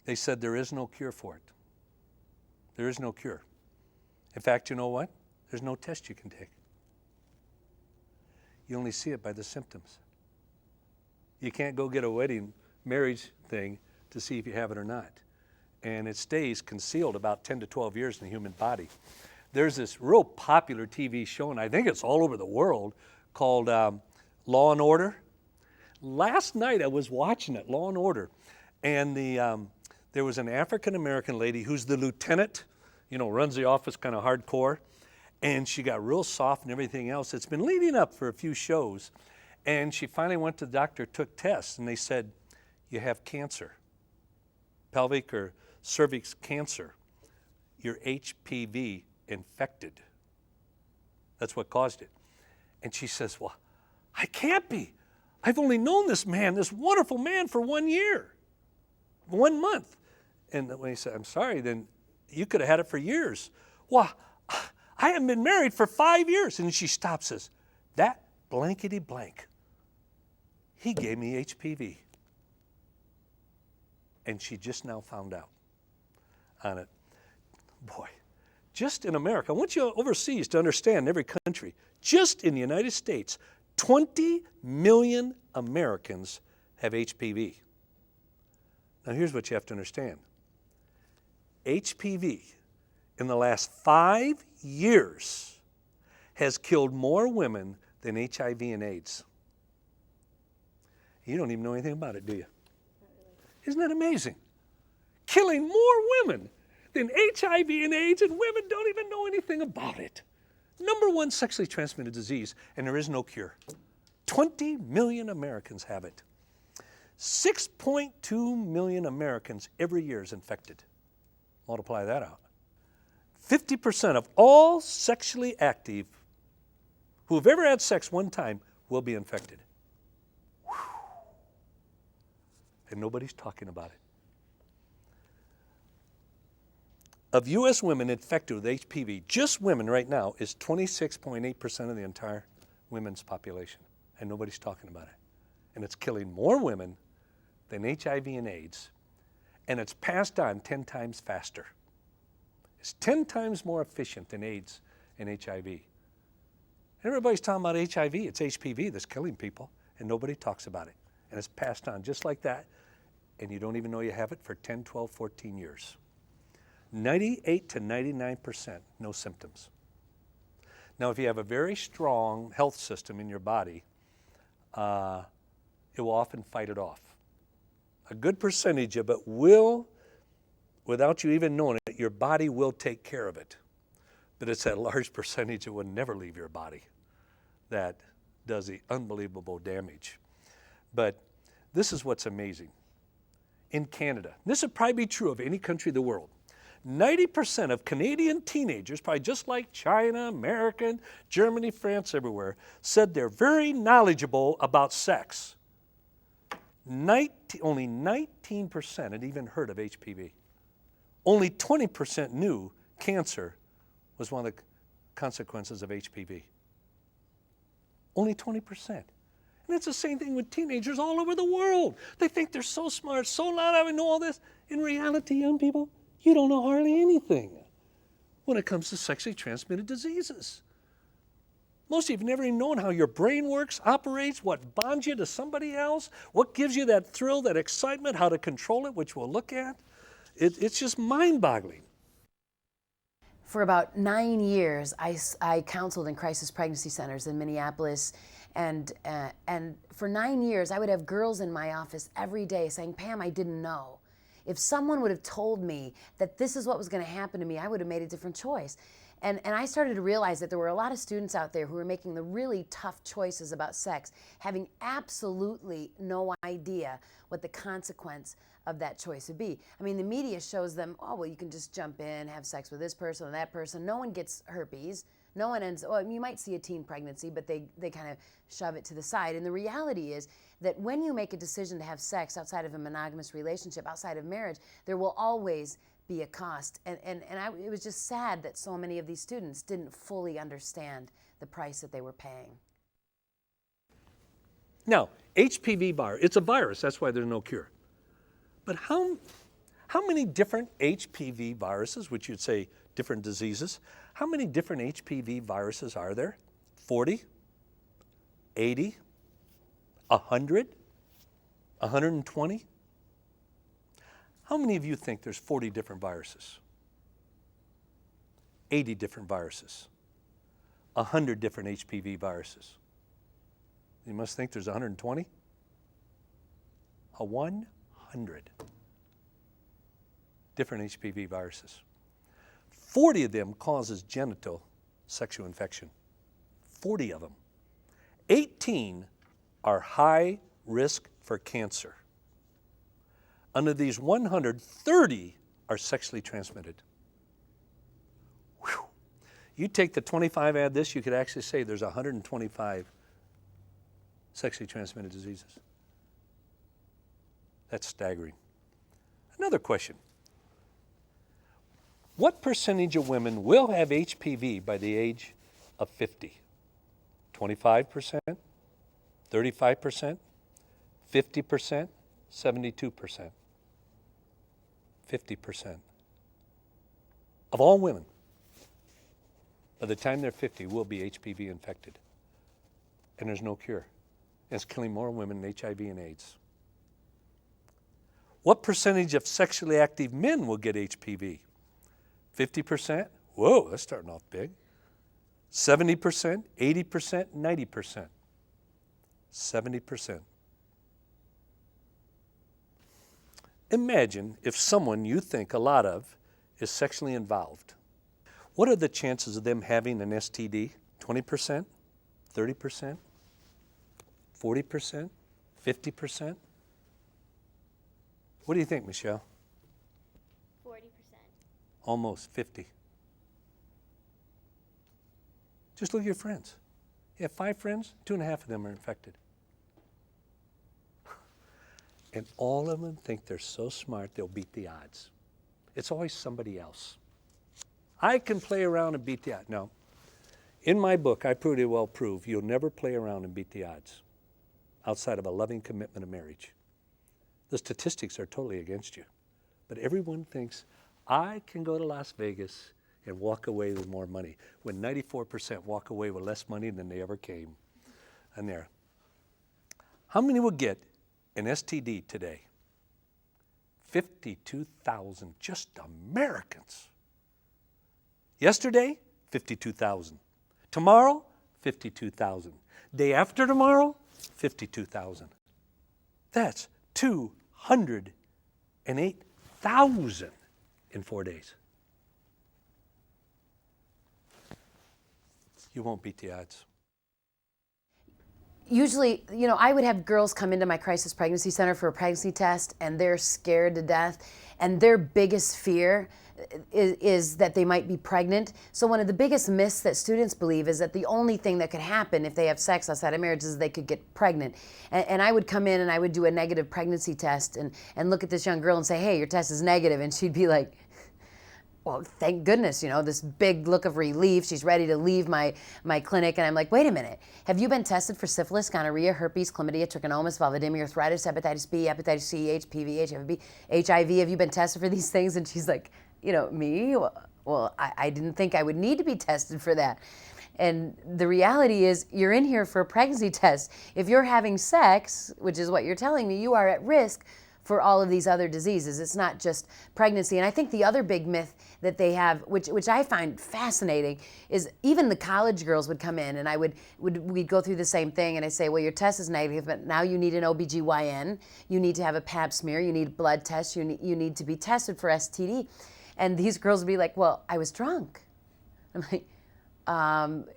they said there is no cure for it. There is no cure. In fact, you know what? There's no test you can take. You only see it by the symptoms. You can't go get a wedding, marriage thing to see if you have it or not. And it stays concealed about 10 to 12 years in the human body. There's this real popular TV show, and I think it's all over the world, called Law and Order. Last night I was watching it, Law and Order, and there was an African-American lady who's the lieutenant, runs the office kind of hardcore, and she got real soft and everything else. It's been leading up for a few shows, and she finally went to the doctor, took tests, and they said, you have cancer, pelvic or cervix cancer. You're HPV infected. That's what caused it. And she says, well, I can't be. I've only known this man, this wonderful man, for 1 year, 1 month. And when he said, I'm sorry, then you could have had it for years. Well, I haven't been married for 5 years. And she stops, says, that blankety blank, he gave me HPV. And she just now found out on it. Boy, just in America, I want you overseas to understand, every country, just in the United States, 20 million Americans have HPV. Now here's what you have to understand. HPV in the last 5 years has killed more women than HIV and AIDS. You don't even know anything about it, do you? Isn't that amazing? Killing more women than HIV and AIDS, and women don't even know anything about it. #1 sexually transmitted disease, and there is no cure. 20 million Americans have it. 6.2 million Americans every year is infected. Multiply that out. 50% of all sexually active who have ever had sex one time will be infected. Whew. And nobody's talking about it. Of U.S. women infected with HPV, just women right now, is 26.8% of the entire women's population. And nobody's talking about it. And it's killing more women than HIV and AIDS. And it's passed on 10 times faster. It's 10 times more efficient than AIDS and HIV. Everybody's talking about HIV. It's HPV that's killing people, and nobody talks about it. And it's passed on just like that, and you don't even know you have it for 10, 12, 14 years. 98 to 99%, no symptoms. Now, if you have a very strong health system in your body, it will often fight it off. A good percentage of it will, without you even knowing it, your body will take care of it. But it's that large percentage that will never leave your body that does the unbelievable damage. But this is what's amazing. In Canada, this would probably be true of any country of the world, 90% of Canadian teenagers, probably just like China, American, Germany, France, everywhere, said they're very knowledgeable about sex. Only 19% had even heard of HPV. Only 20% knew cancer was one of the consequences of HPV. Only 20%. And it's the same thing with teenagers all over the world. They think they're so smart, so loud, I know all this. In reality, young people, you don't know hardly anything when it comes to sexually transmitted diseases. Most of you have never even known how your brain works, operates, what bonds you to somebody else, what gives you that thrill, that excitement, how to control it, which we'll look at. It's just mind-boggling. For about 9 years, I counseled in crisis pregnancy centers in Minneapolis And for 9 years, I would have girls in my office every day saying, Pam, I didn't know. If someone would have told me that this is what was going to happen to me, I would have made a different choice. And I started to realize that there were a lot of students out there who were making the really tough choices about sex, having absolutely no idea what the consequence of that choice would be. I mean, the media shows them, oh, well, you can just jump in, have sex with this person or that person. No one gets herpes. No one ends, well, you might see a teen pregnancy, but they kind of shove it to the side. And the reality is that when you make a decision to have sex outside of a monogamous relationship, outside of marriage, there will always be a cost. It was just sad that so many of these students didn't fully understand the price that they were paying. Now, HPV virus, it's a virus, that's why there's no cure. But how many different HPV viruses, which you'd say different diseases, how many different HPV viruses are there? 40? 80? 100? 120? How many of you think there's 40 different viruses? 80 different viruses? 100 different HPV viruses? You must think there's 120? 100 different HPV viruses. 40 of them causes genital sexual infection. 40 of them. 18 are high risk for cancer. Under these 130 are sexually transmitted. Whew. You take the 25, add this, you could actually say there's 125 sexually transmitted diseases. That's staggering. Another question. What percentage of women will have HPV by the age of 50? 25%? 35%? 50%? 72%? 50% of all women, by the time they're 50, will be HPV infected. And there's no cure. And it's killing more women than HIV and AIDS. What percentage of sexually active men will get HPV? 50%? Whoa, that's starting off big. 70%, 80%, 90%. 70%. Imagine if someone you think a lot of is sexually involved. What are the chances of them having an STD? 20%? 30%? 40%? 50%? What do you think, Michelle? 40%. Almost 50. Just look at your friends. You have 5 friends, 2.5 of them are infected. And all of them think they're so smart they'll beat the odds. It's always somebody else. I can play around and beat the odds. No. In my book, I pretty well prove you'll never play around and beat the odds outside of a loving commitment of marriage. The statistics are totally against you. But everyone thinks, I can go to Las Vegas and walk away with more money, when 94% walk away with less money than they ever came. And there. How many will get an STD today? 52,000, just Americans. Yesterday, 52,000. Tomorrow, 52,000. Day after tomorrow, 52,000. That's 208,000 in 4 days. You won't beat the odds. Usually, I would have girls come into my crisis pregnancy center for a pregnancy test, and they're scared to death, and their biggest fear is that they might be pregnant. So one of the biggest myths that students believe is that the only thing that could happen if they have sex outside of marriage is they could get pregnant. And I would come in and I would do a negative pregnancy test and look at this young girl and say, hey, your test is negative. And she'd be like, well, thank goodness, this big look of relief. She's ready to leave my clinic. And I'm like, wait a minute. Have you been tested for syphilis, gonorrhea, herpes, chlamydia, trichomonas, vulvodynia, arthritis, hepatitis B, hepatitis C, HPV, HIV? Have you been tested for these things? And she's like, me? Well, I didn't think I would need to be tested for that. And the reality is you're in here for a pregnancy test. If you're having sex, which is what you're telling me, you are at risk for all of these other diseases. It's not just pregnancy. And I think the other big myth that they have, which I find fascinating, is even the college girls would come in and we'd go through the same thing, and I say, well, your test is negative, but now you need an OBGYN, you need to have a pap smear, you need blood tests, you need to be tested for STD. And these girls would be like, well, I was drunk. I'm like,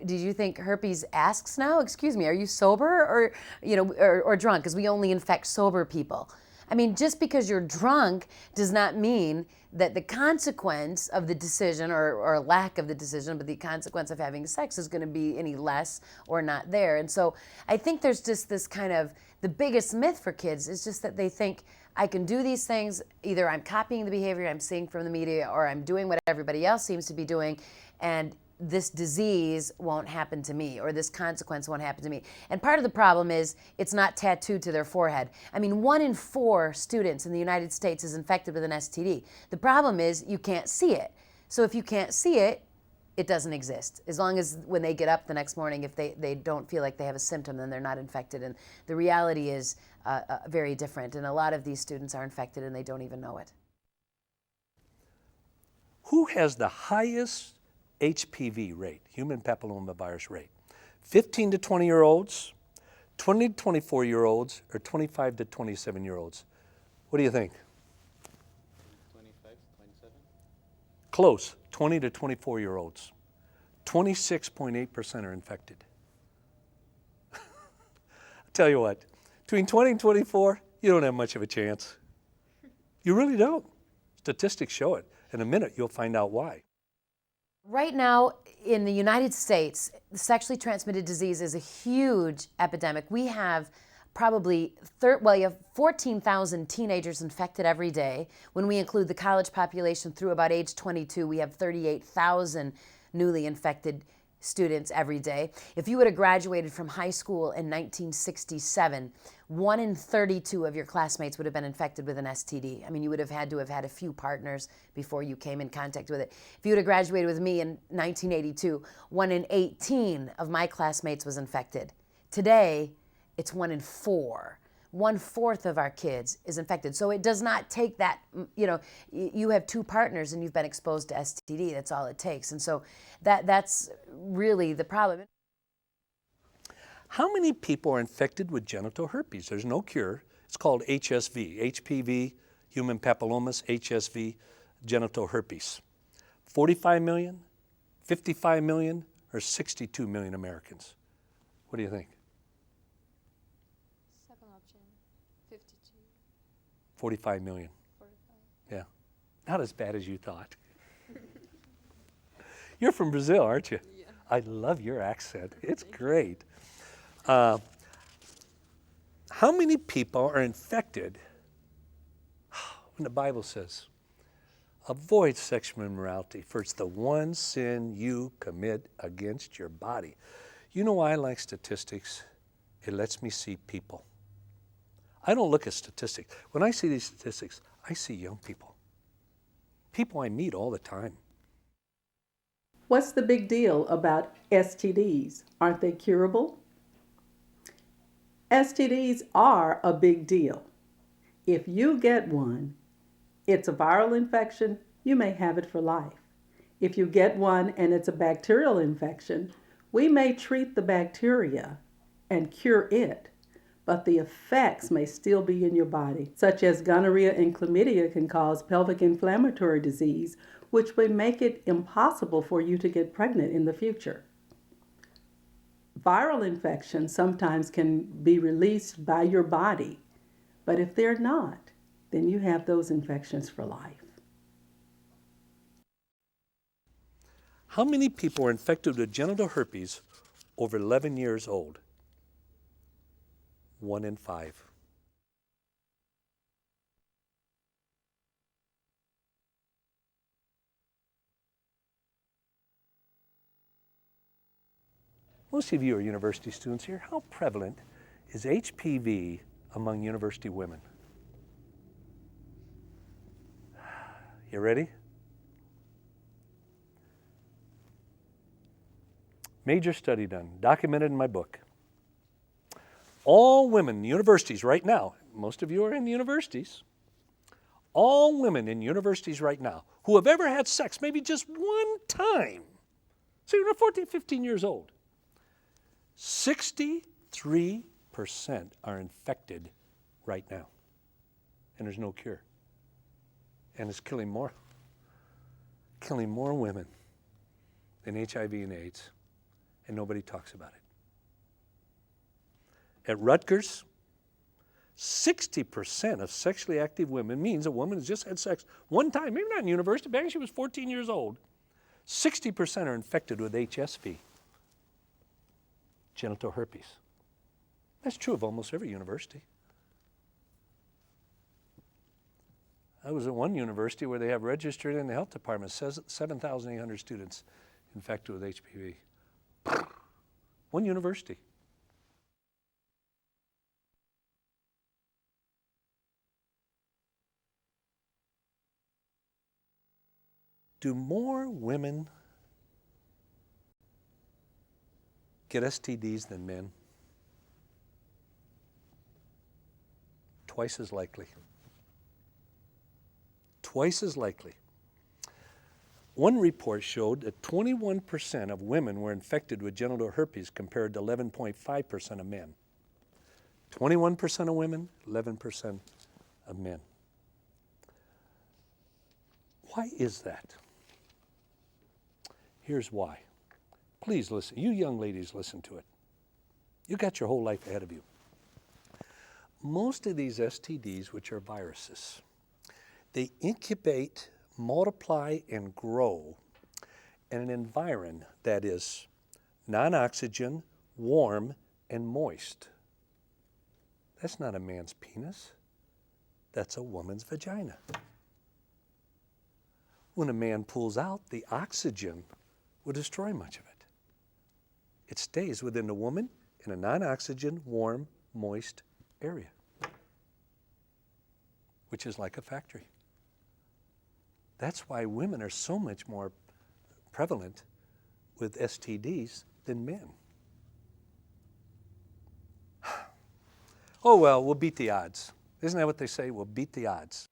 did you think herpes asks now? Excuse me, are you sober or drunk? Because we only infect sober people. I mean, just because you're drunk does not mean that the consequence of the decision or lack of the decision, but the consequence of having sex is going to be any less or not there. And so I think there's just this kind of, the biggest myth for kids is just that they think, I can do these things, either I'm copying the behavior I'm seeing from the media or I'm doing what everybody else seems to be doing, and this disease won't happen to me, or this consequence won't happen to me. And part of the problem is it's not tattooed to their forehead. I mean, 1 in 4 students in the United States is infected with an STD. The problem is you can't see it. So if you can't see it, it doesn't exist. As long as when they get up the next morning, if they don't feel like they have a symptom, then they're not infected. And the reality is very different. And a lot of these students are infected and they don't even know it. Who has the highest HPV rate, human papillomavirus rate? 15 to 20-year-olds, 20 to 24-year-olds, or 25 to 27-year-olds? What do you think? 25 to 27? Close, 20 to 24-year-olds. 26.8% are infected. I'll tell you what, between 20 and 24, you don't have much of a chance. You really don't. Statistics show it. In a minute, you'll find out why. Right now, in the United States, sexually transmitted disease is a huge epidemic. We have probably, you have 14,000 teenagers infected every day. When we include the college population through about age 22, we have 38,000 newly infected students every day. If you would have graduated from high school in 1967, 1 in 32 of your classmates would have been infected with an STD. I mean, you would have had to have had a few partners before you came in contact with it. If you would have graduated with me in 1982, 1 in 18 of my classmates was infected. Today, it's 1 in 4. 1/4 of our kids is infected. So it does not take that, you have 2 partners and you've been exposed to STD. That's all it takes. And so that's really the problem. How many people are infected with genital herpes? There's no cure. It's called HSV, HPV, human papillomas, HSV, genital herpes. 45 million, 55 million, or 62 million Americans? What do you think? Second option, 52. 45 million. 45. Yeah. Not as bad as you thought. You're from Brazil, aren't you? Yeah. I love your accent. It's great. How many people are infected when the Bible says, avoid sexual immorality, for it's the one sin you commit against your body? You know why I like statistics? It lets me see people. I don't look at statistics. When I see these statistics, I see young people. People I meet all the time. What's the big deal about STDs? Aren't they curable? STDs are a big deal. If you get one, it's a viral infection, you may have it for life. If you get one and it's a bacterial infection, we may treat the bacteria and cure it, but the effects may still be in your body, such as gonorrhea and chlamydia can cause pelvic inflammatory disease, which would make it impossible for you to get pregnant in the future. Viral infections sometimes can be released by your body, but if they're not, then you have those infections for life. How many people are infected with genital herpes over 11 years old? 1 in 5. Most of you are university students here. How prevalent is HPV among university women? You ready? Major study done, documented in my book. All women in universities right now, most of you are in universities, all women in universities right now who have ever had sex, maybe just one time, so you're 14, 15 years old, 63% are infected right now. And there's no cure. And it's killing more women than HIV and AIDS, and nobody talks about it. At Rutgers, 60% of sexually active women means a woman has just had sex one time, maybe not in university, back when she was 14 years old. 60% are infected with HSV, genital herpes. That's true of almost every university. I was at one university where they have registered in the health department, says 7,800 students infected with HPV. One university. Do more women get STDs than men? Twice as likely. Twice as likely. One report showed that 21% of women were infected with genital herpes compared to 11.5% of men. 21% of women, 11% of men. Why is that? Here's why. Please listen. You young ladies, listen to it. You got your whole life ahead of you. Most of these STDs, which are viruses, they incubate, multiply, and grow in an environment that is non-oxygen, warm, and moist. That's not a man's penis. That's a woman's vagina. When a man pulls out, the oxygen will destroy much of it. It stays within the woman in a non-oxygen, warm, moist area, which is like a factory. That's why women are so much more prevalent with STDs than men. Oh, well, we'll beat the odds. Isn't that what they say? We'll beat the odds.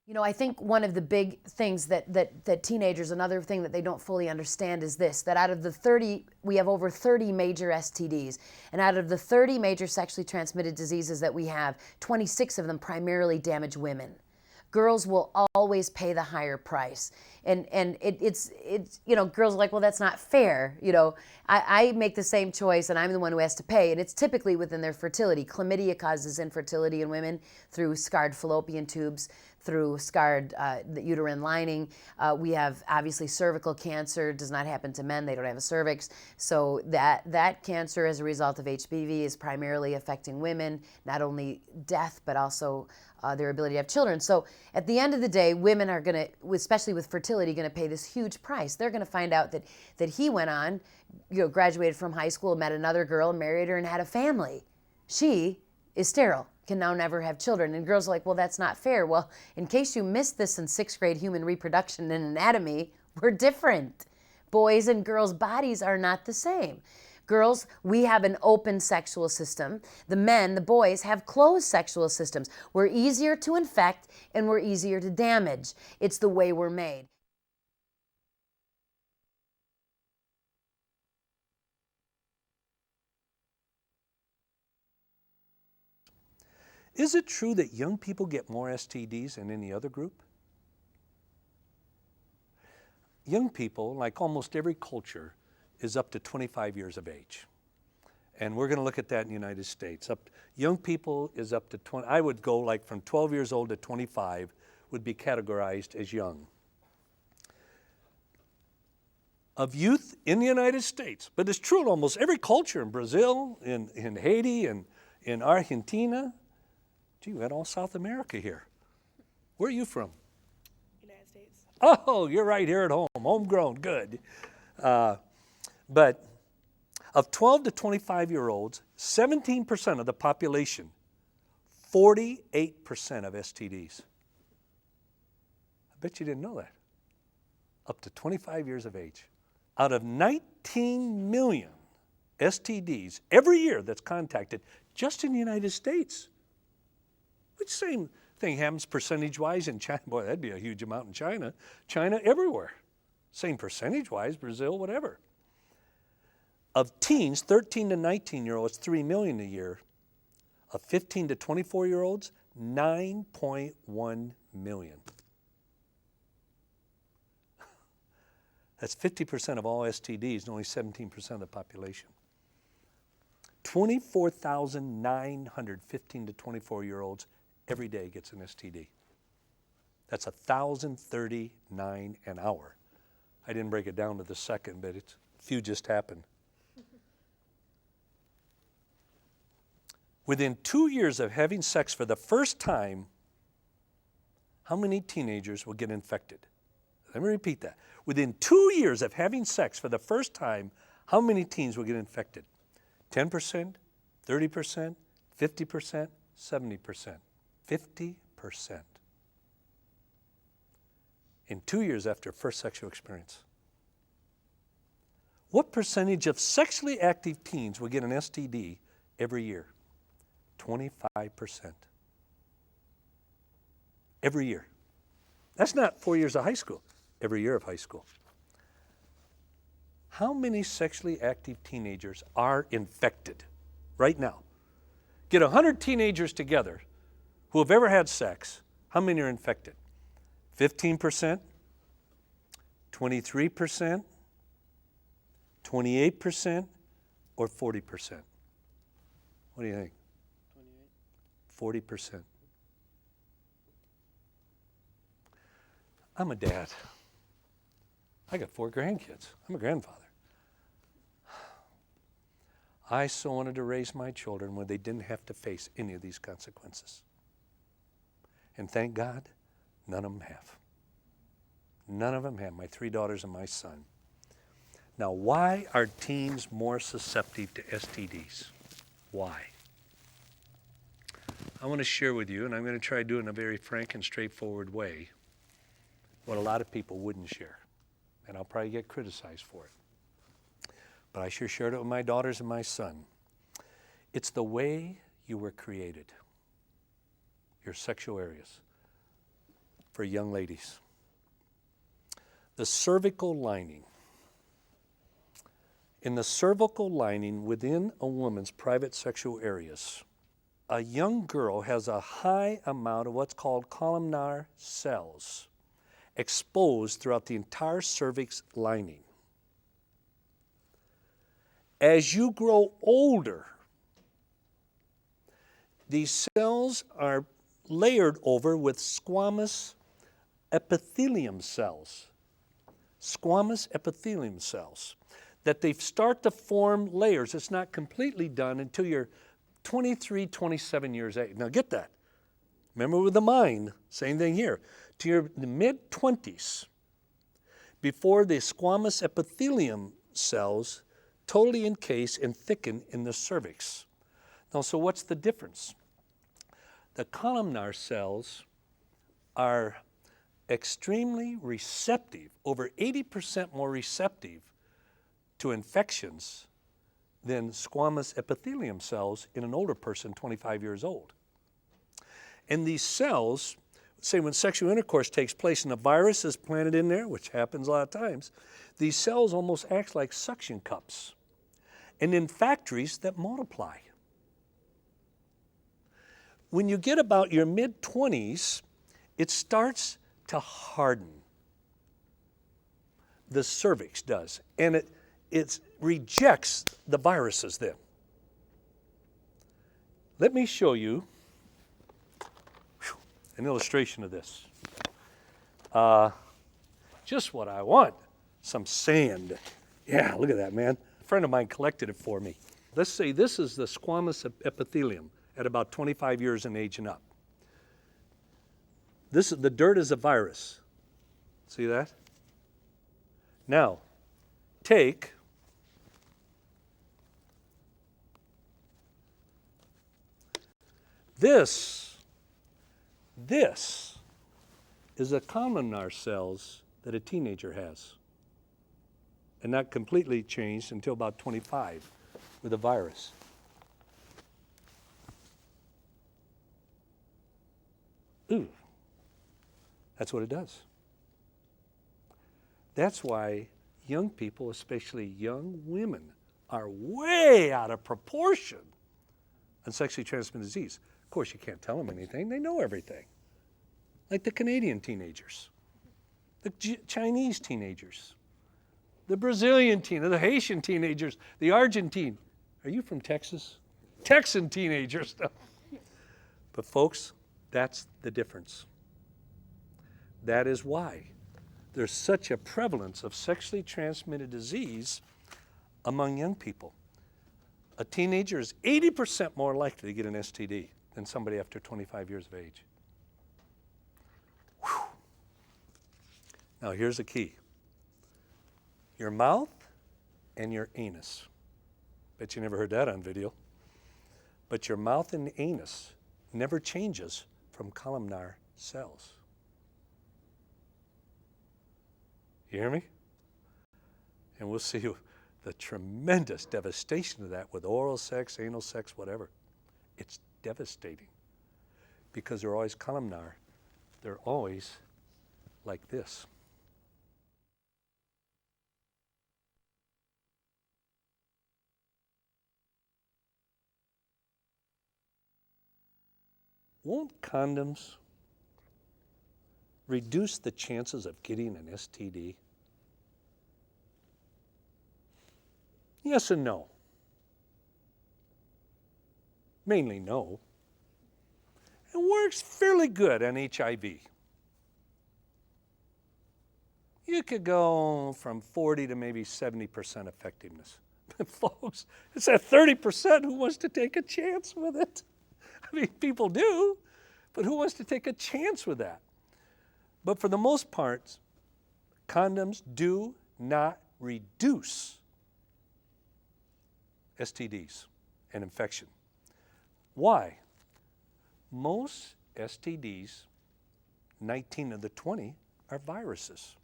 You know, I think one of the big things that teenagers, another thing that they don't fully understand is this, that out of the 30, we have over 30 major STDs. And out of the 30 major sexually transmitted diseases that we have, 26 of them primarily damage women. Girls will always pay the higher price. And it's you know, girls are like, well, that's not fair. You know, I make the same choice and I'm the one who has to pay. And it's typically within their fertility. Chlamydia causes infertility in women through scarred fallopian tubes, through scarred the uterine lining. We have obviously cervical cancer, does not happen to men, they don't have a cervix. So that cancer as a result of HPV is primarily affecting women, not only death, but also their ability to have children. So at the end of the day, women are gonna, especially with fertility, gonna pay this huge price. They're gonna find out that he went on, you know, graduated from high school, met another girl, married her, and had a family. She is sterile, can now never have children. And girls are like, well, that's not fair. Well, in case you missed this in 6th grade human reproduction and anatomy, we're different. Boys' and girls' bodies are not the same. Girls, we have an open sexual system. The men, the boys, have closed sexual systems. We're easier to infect and we're easier to damage. It's the way we're made. Is it true that young people get more STDs than any other group? Young people, like almost every culture, is up to 25 years of age. And we're going to look at that in the United States. Young people is up to 20, I would go like from 12 years old to 25 would be categorized as young. Of youth in the United States, but it's true in almost every culture, in Brazil, in Haiti, and in Argentina. Gee, we had all South America here. Where are you from? United States. Oh, you're right here at home, homegrown, good. But of 12 to 25-year-olds, 17% of the population, 48% of STDs. I bet you didn't know that. Up to 25 years of age. Out of 19 million STDs every year that's contacted just in the United States. Which same thing happens percentage-wise in China. Boy, that'd be a huge amount in China. China, everywhere. Same percentage-wise, Brazil, whatever. Of teens, 13 to 19-year-olds, 3 million a year. Of 15 to 24-year-olds, 9.1 million. That's 50% of all STDs and only 17% of the population. 24,900 15 to 24-year-olds every day gets an STD. That's 1,039 an hour. I didn't break it down to the second, but it's few just happened. Within 2 years of having sex for the first time, how many teenagers will get infected? Let me repeat that. Within 2 years of having sex for the first time, how many teens will get infected? 10%, 30%, 50%, 70%. 50%. In 2 years after first sexual experience. What percentage of sexually active teens will get an STD every year? 25%. Every year. That's not 4 years of high school. Every year of high school. How many sexually active teenagers are infected right now? Get 100 teenagers together who have ever had sex. How many are infected? 15%? 23%? 28%? Or 40%? What do you think? 40%. I'm a dad. I got 4 grandkids. I'm a grandfather. I so wanted to raise my children where they didn't have to face any of these consequences. And thank God, none of them have. None of them have, my 3 daughters and my son. Now, why are teens more susceptible to STDs? Why? I want to share with you, and I'm going to try to do it in a very frank and straightforward way, what a lot of people wouldn't share. And I'll probably get criticized for it. But I sure shared it with my daughters and my son. It's the way you were created, your sexual areas, for young ladies. The cervical lining. In the cervical lining within a woman's private sexual areas, a young girl has a high amount of what's called columnar cells exposed throughout the entire cervix lining. As you grow older, these cells are layered over with squamous epithelium cells. Squamous epithelium cells. That they start to form layers. It's not completely done until you're 23, 27 years age. Now get that. Remember with the mind, same thing here. To your mid-20s, before the squamous epithelium cells totally encase and thicken in the cervix. Now, so what's the difference? The columnar cells are extremely receptive, over 80% more receptive to infections than squamous epithelium cells in an older person, 25 years old. And these cells, say when sexual intercourse takes place and a virus is planted in there, which happens a lot of times, these cells almost act like suction cups. And in factories that multiply. When you get about your mid-20s, it starts to harden. The cervix does. And it rejects the viruses then. Let me show you an illustration of this. Just what I want. Some sand. Yeah, look at that, man. A friend of mine collected it for me. Let's say this is the squamous epithelium at about 25 years in age and up. The dirt is a virus. See that? Now, take this is a columnar cells that a teenager has, and not completely changed until about 25 with a virus. Ooh. That's what it does. That's why young people, especially young women, are way out of proportion on sexually transmitted disease. Of course, you can't tell them anything. They know everything. Like the Canadian teenagers, the Chinese teenagers, the Brazilian the Haitian teenagers, the Argentine. Are you from Texas? Texan teenagers. But folks, that's the difference. That is why there's such a prevalence of sexually transmitted disease among young people. A teenager is 80% more likely to get an STD than somebody after 25 years of age. Whew. Now here's the key. Your mouth and your anus. Bet you never heard that on video. But your mouth and anus never changes from columnar cells. You hear me? And we'll see the tremendous devastation of that with oral sex, anal sex, whatever. It's devastating because they're always columnar. They're always like this. Won't condoms reduce the chances of getting an STD? Yes and no. Mainly no. It works fairly good on HIV. You could go from 40 to maybe 70% effectiveness. But folks, it's that 30% who wants to take a chance with it. I mean, people do, but who wants to take a chance with that? But for the most part, condoms do not reduce STDs and infection. Why? Most STDs, 19 of the 20, are viruses.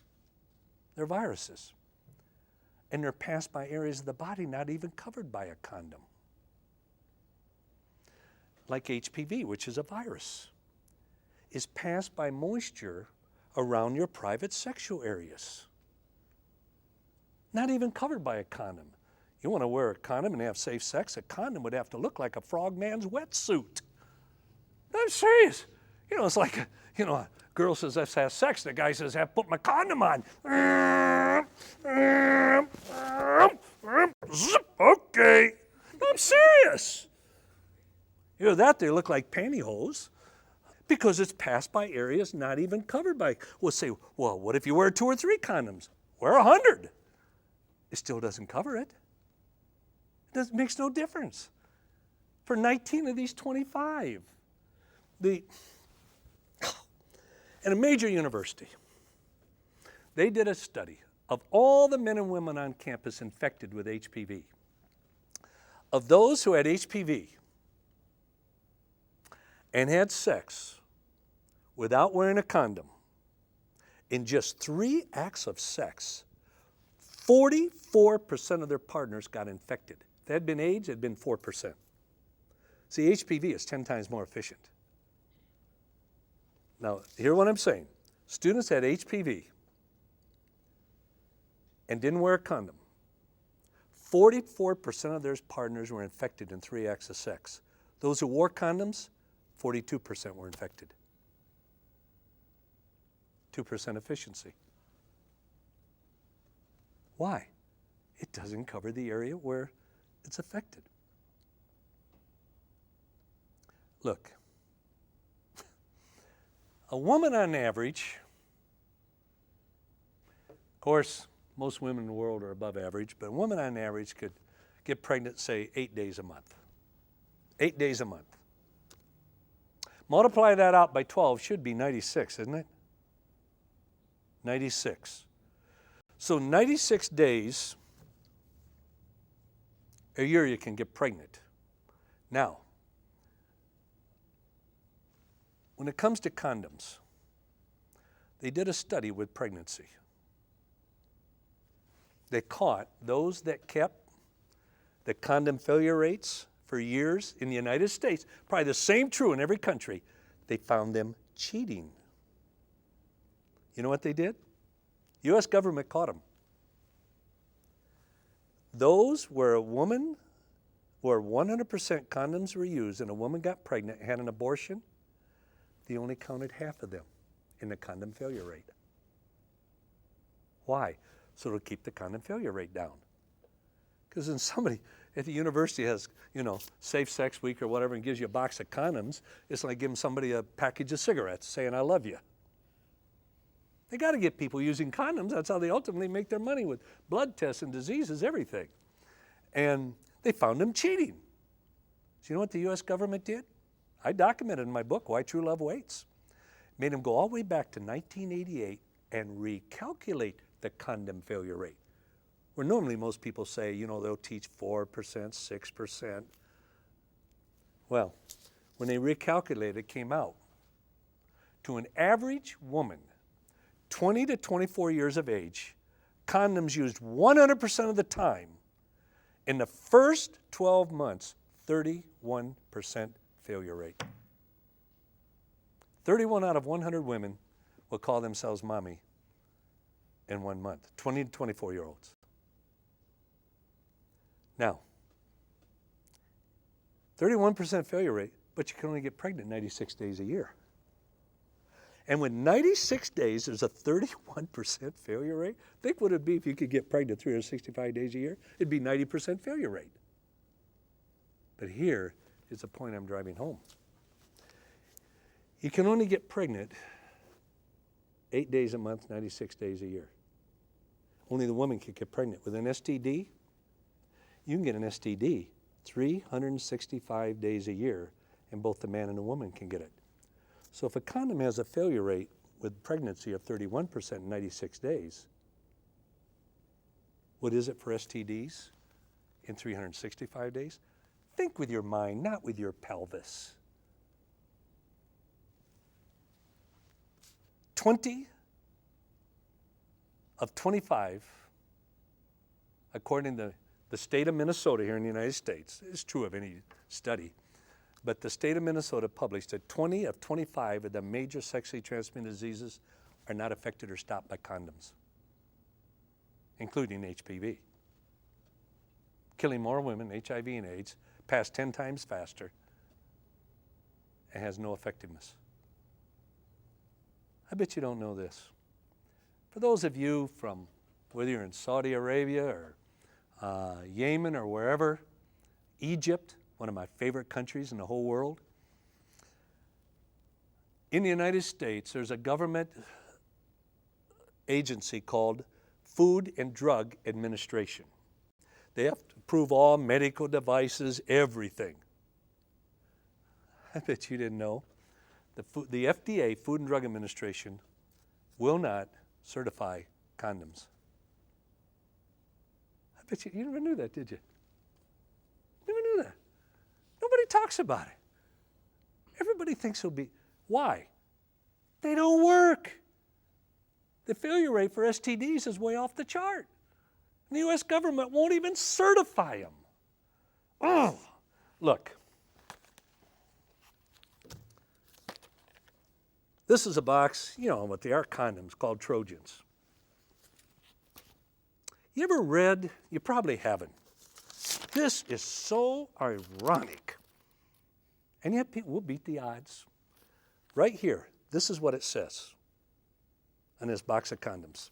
They're viruses. And they're passed by areas of the body not even covered by a condom. Like HPV, which is a virus, is passed by moisture around your private sexual areas. Not even covered by a condom. You want to wear a condom and have safe sex, a condom would have to look like a frogman's wetsuit. I'm serious. You know, it's like, a girl says, let's have sex. The guy says, have put my condom on. Okay. I'm serious. Either that, they look like pantyhose because it's passed by areas not even covered by. We'll say, well, what if you wear 2 or 3 condoms? Wear 100. It still doesn't cover it. It makes no difference. For 19 of these 25. In a major university, they did a study of all the men and women on campus infected with HPV. Of those who had HPV and had sex without wearing a condom, in just 3 acts of sex, 44% of their partners got infected. If they had been AIDS, it had been 4%. See, HPV is 10 times more efficient. Now, hear what I'm saying. Students had HPV and didn't wear a condom. 44% of their partners were infected in 3 acts of sex. Those who wore condoms, 42% were infected. 2% efficiency. Why? It doesn't cover the area where it's affected. Look, a woman on average, of course, most women in the world are above average, but a woman on average could get pregnant, say, 8 days a month. 8 days a month. Multiply that out by 12, should be 96, isn't it? 96. So 96 days a year you can get pregnant. Now, when it comes to condoms, they did a study with pregnancy. They caught those that kept the condom failure rates for years in the United States, probably the same true in every country. They found them cheating. You know what they did? U.S. government caught them. Those where 100% condoms were used and a woman got pregnant and had an abortion, they only counted half of them in the condom failure rate. Why? So it'll keep the condom failure rate down. Because when somebody at the university has, Safe Sex Week or whatever and gives you a box of condoms, it's like giving somebody a package of cigarettes saying, I love you. They got to get people using condoms. That's how they ultimately make their money with blood tests and diseases, everything. And they found them cheating. So you know what the U.S. government did? I documented in my book, Why True Love Waits. Made them go all the way back to 1988 and recalculate the condom failure rate. Where normally most people say, they'll teach 4%, 6%. Well, when they recalculated, it came out to an average woman, 20 to 24 years of age, condoms used 100% of the time. In the first 12 months, 31% failure rate. 31 out of 100 women will call themselves mommy in 1 month, 20 to 24-year-olds. Now, 31% failure rate, but you can only get pregnant 96 days a year. And with 96 days, there's a 31% failure rate. Think what it'd be if you could get pregnant 365 days a year. It'd be 90% failure rate. But here is the point I'm driving home. You can only get pregnant 8 days a month, 96 days a year. Only the woman can get pregnant. With an STD, you can get an STD 365 days a year, and both the man and the woman can get it. So if a condom has a failure rate with pregnancy of 31% in 96 days, what is it for STDs in 365 days? Think with your mind, not with your pelvis. 20 of 25, according to the state of Minnesota here in the United States, it's true of any study, but the state of Minnesota published that 20 of 25 of the major sexually transmitted diseases are not affected or stopped by condoms, including HPV. Killing more women, HIV and AIDS, pass 10 times faster, and has no effectiveness. I bet you don't know this. For those of you from, whether you're in Saudi Arabia or Yemen or wherever, Egypt, one of my favorite countries in the whole world. In the United States, there's a government agency called Food and Drug Administration. They have to approve all medical devices, everything. I bet you didn't know. The FDA, Food and Drug Administration, will not certify condoms. I bet you never knew that, did you? Never knew that. Nobody talks about it. Everybody thinks it'll be. Why? They don't work. The failure rate for STDs is way off the chart. And the U.S. government won't even certify them. Oh, look. This is a box, what they are, condoms called Trojans. You ever read? You probably haven't. This is so ironic. And yet people will beat the odds. Right here, this is what it says on this box of condoms.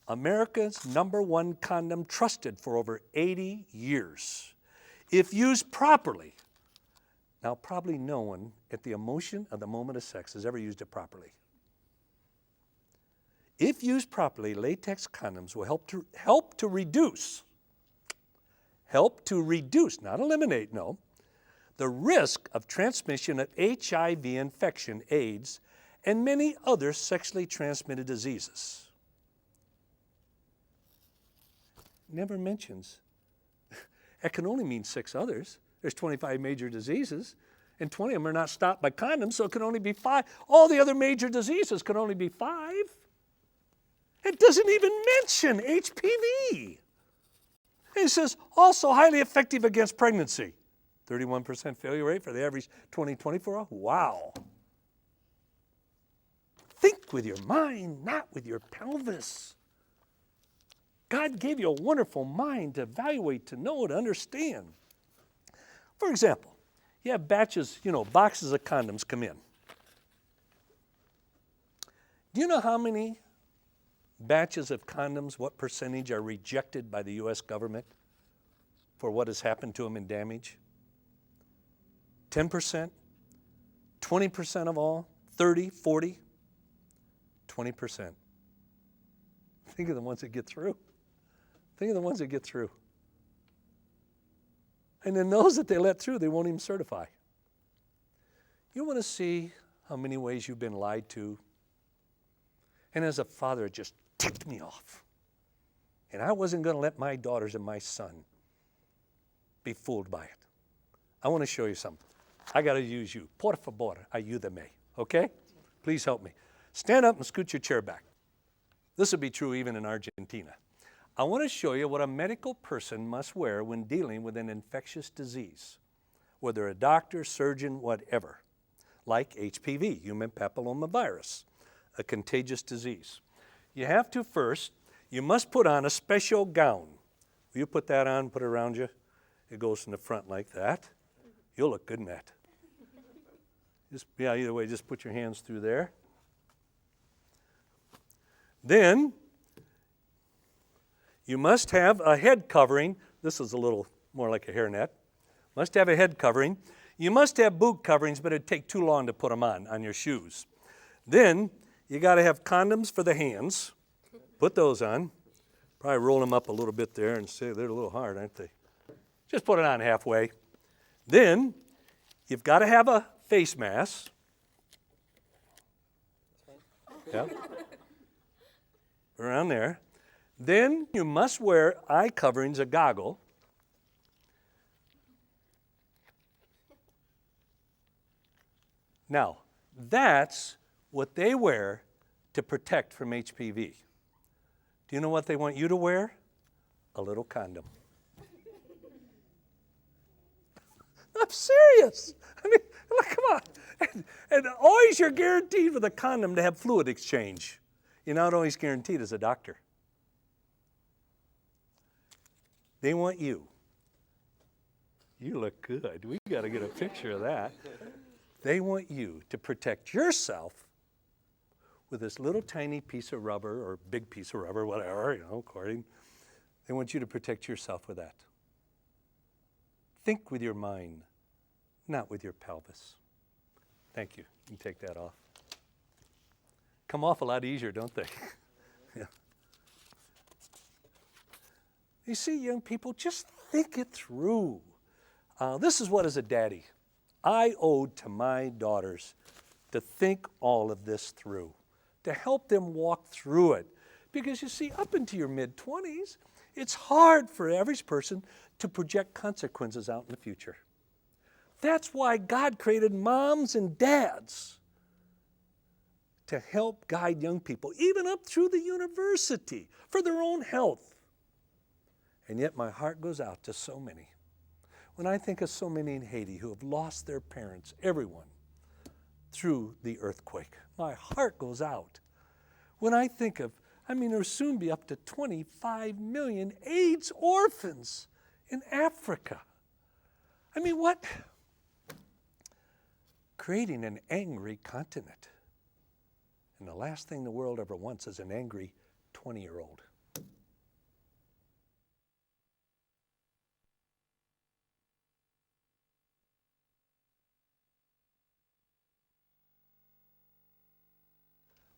America's #1 condom trusted for over 80 years. If used properly. Now, probably no one at the emotion of the moment of sex has ever used it properly. If used properly, latex condoms will help to reduce, not eliminate, no, the risk of transmission of HIV infection, AIDS, and many other sexually transmitted diseases. Never mentions, that can only mean 6 others. There's 25 major diseases, and 20 of them are not stopped by condoms, so it can only be 5. All the other major diseases can only be 5. It doesn't even mention HPV. And it says, also highly effective against pregnancy. 31% failure rate for the average 20-24. Wow. Think with your mind, not with your pelvis. God gave you a wonderful mind to evaluate, to know, to understand. For example, you have batches, boxes of condoms come in. Do you know how many batches of condoms, what percentage are rejected by the U.S. government for what has happened to them in damage? 10%? 20% of all? 30, 40? 20%. Think of the ones that get through. Think of the ones that get through. And then those that they let through, they won't even certify. You want to see how many ways you've been lied to? And as a father, it just ticked me off. And I wasn't going to let my daughters and my son be fooled by it. I want to show you something. I got to use you. Por favor, ayúdame. Okay? Please help me. Stand up and scoot your chair back. This would be true even in Argentina. I want to show you what a medical person must wear when dealing with an infectious disease, whether a doctor, surgeon, whatever, like HPV, human papillomavirus, a contagious disease. You have to first, you must put on a special gown. Will you put that on, put it around you? It goes in the front like that. You'll look good in that. Either way, just put your hands through there. Then, you must have a head covering. This is a little more like a hairnet. Must have a head covering. You must have boot coverings, but it'd take too long to put them on your shoes. Then, you got to have condoms for the hands. Put those on. Probably roll them up a little bit there and say they're a little hard, aren't they? Just put it on halfway. Then, you've got to have a face mask. Yeah. Around there. Then you must wear eye coverings, a goggle. Now, that's what they wear to protect from HPV. Do you know what they want you to wear? A little condom. I'm serious. I mean, look, come on. And always you're guaranteed with a condom to have fluid exchange. You're not always guaranteed as a doctor. They want you. You look good. We got to get a picture of that. They want you to protect yourself with this little tiny piece of rubber or big piece of rubber, whatever, according. They want you to protect yourself with that. Think with your mind, not with your pelvis. Thank you. You can take that off. Come off a lot easier, don't they? Yeah. You see, young people, just think it through. This is what, as a daddy, I owed to my daughters to think all of this through, to help them walk through it. Because you see, up into your mid-20s, it's hard for the average person to project consequences out in the future. That's why God created moms and dads to help guide young people, even up through the university, for their own health. And yet my heart goes out to so many. When I think of so many in Haiti who have lost their parents, everyone, through the earthquake, my heart goes out. When I think of, there'll soon be up to 25 million AIDS orphans in Africa. What? Creating an angry continent. And the last thing the world ever wants is an angry 20-year-old.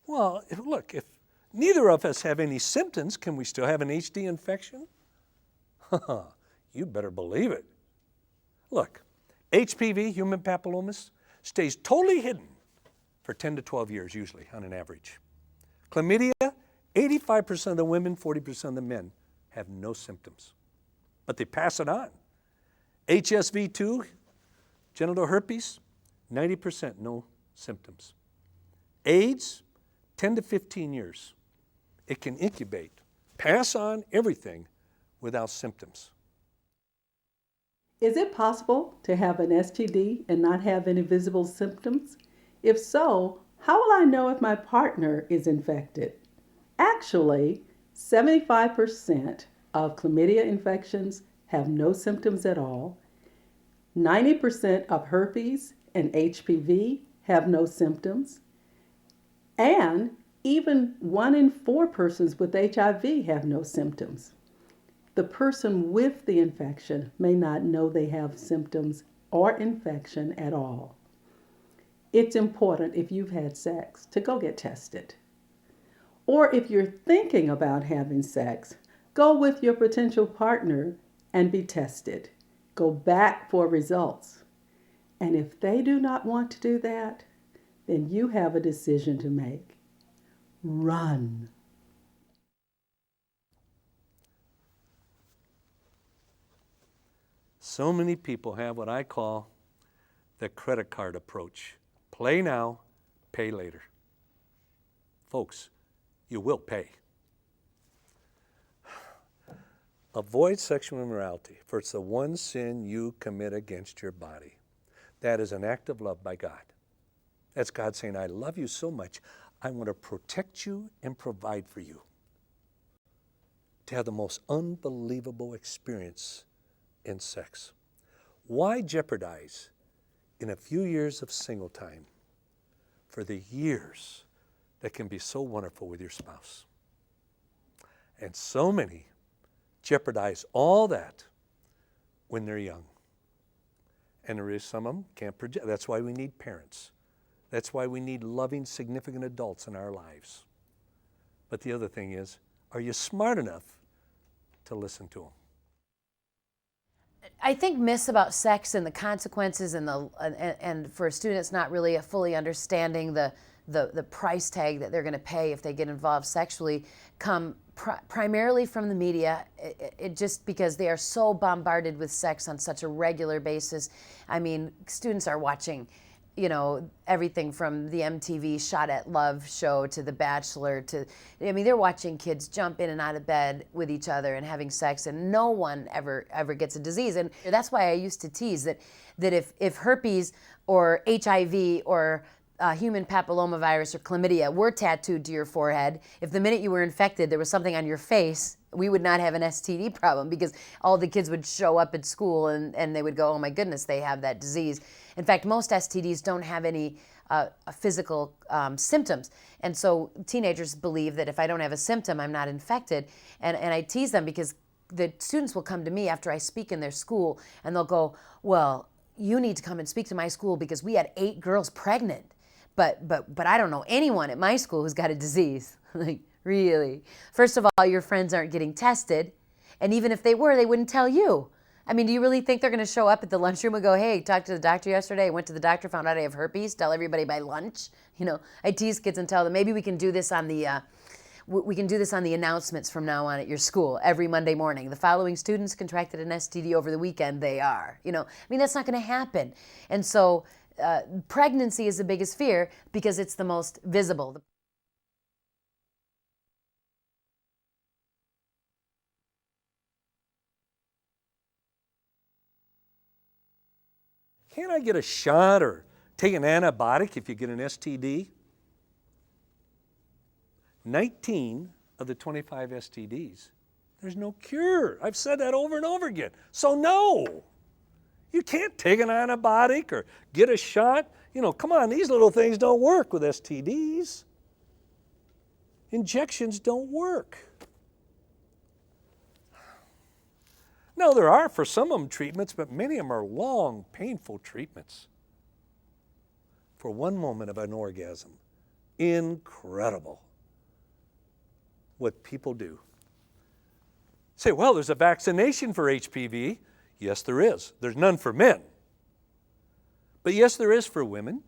Well, look, if neither of us have any symptoms, can we still have an HD infection? You better believe it. Look, HPV, human papillomas, stays totally hidden for 10 to 12 years usually on an average. Chlamydia, 85% of the women, 40% of the men have no symptoms, but they pass it on. HSV2, genital herpes, 90% no symptoms. AIDS, 10 to 15 years. It can incubate, pass on everything without symptoms. Is it possible to have an STD and not have any visible symptoms? If so, How will I know if my partner is infected? Actually, 75% of chlamydia infections have no symptoms at all. 90% of herpes and HPV have no symptoms. And even 1 in 4 persons with HIV have no symptoms. The person with the infection may not know they have symptoms or infection at all. It's important, if you've had sex, to go get tested. Or if you're thinking about having sex, go with your potential partner and be tested. Go back for results. And if they do not want to do that, then you have a decision to make. Run. So many people have what I call the credit card approach. Play now, pay later. Folks, you will pay. Avoid sexual immorality, for it's the one sin you commit against your body. That is an act of love by God. That's God saying, I love you so much, I want to protect you and provide for you. To have the most unbelievable experience in sex. Why jeopardize in a few years of single time for the years that can be so wonderful with your spouse? And so many jeopardize all that when they're young. And there is some of them can't project. That's why we need parents. That's why we need loving, significant adults in our lives. But the other thing is, are you smart enough to listen to them? I think myths about sex and the consequences and for students not really fully understanding the price tag that they're going to pay if they get involved sexually come primarily from the media. It just because they are so bombarded with sex on such a regular basis. I mean, students are watching, you know, everything from the MTV Shot at Love show to The Bachelor to, I mean, they're watching kids jump in and out of bed with each other and having sex, and no one ever gets a disease. And that's why I used to tease that if herpes or HIV or human papillomavirus or chlamydia were tattooed to your forehead, if the minute you were infected there was something on your face, we would not have an STD problem, because all the kids would show up at school and they would go, oh my goodness, they have that disease. In fact, most STDs don't have any physical symptoms. And so teenagers believe that if I don't have a symptom, I'm not infected. And I tease them because the students will come to me after I speak in their school and they'll go, well, you need to come and speak to my school because we had 8 girls pregnant. But I don't know anyone at my school who's got a disease. Like, really? First of all, your friends aren't getting tested. And even if they were, they wouldn't tell you. I mean, do you really think they're going to show up at the lunchroom and go, hey, talked to the doctor yesterday, went to the doctor, found out I have herpes, tell everybody by lunch? You know, I tease kids and tell them, maybe we can do this on the announcements from now on at your school every Monday morning. The following students contracted an STD over the weekend, they are. You know, I mean, that's not going to happen. And so pregnancy is the biggest fear because it's the most visible. Can't I get a shot or take an antibiotic if you get an STD? 19 of the 25 STDs, there's no cure. I've said that over and over again. So no, you can't take an antibiotic or get a shot. You know, come on, these little things don't work with STDs. Injections don't work. Now, there are for some of them treatments, but many of them are long, painful treatments. For one moment of an orgasm, incredible what people do. Say, well, there's a vaccination for HPV. Yes, there is. There's none for men. But yes, there is for women.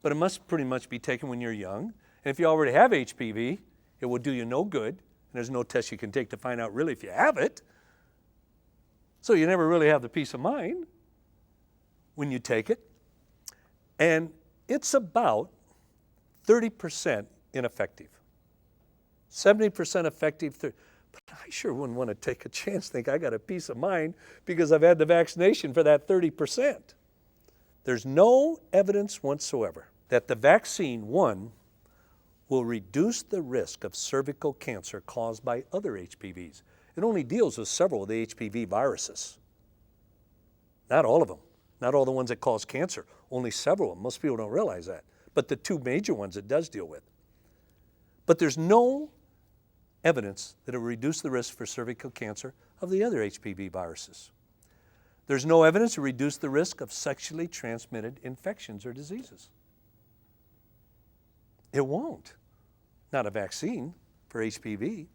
But it must pretty much be taken when you're young. And if you already have HPV, it will do you no good. And there's no test you can take to find out really if you have it. So you never really have the peace of mind when you take it. And it's about 30% ineffective. 70% effective. But I sure wouldn't want to take a chance, think I got a peace of mind because I've had the vaccination for that 30%. There's no evidence whatsoever that the vaccine, one, will reduce the risk of cervical cancer caused by other HPVs. It only deals with several of the HPV viruses. Not all of them. Not all the ones that cause cancer. Only several of them. Most people don't realize that. But the two major ones it does deal with. But there's no evidence that it will reduce the risk for cervical cancer of the other HPV viruses. There's no evidence to reduce the risk of sexually transmitted infections or diseases. It won't. Not a vaccine for HPV.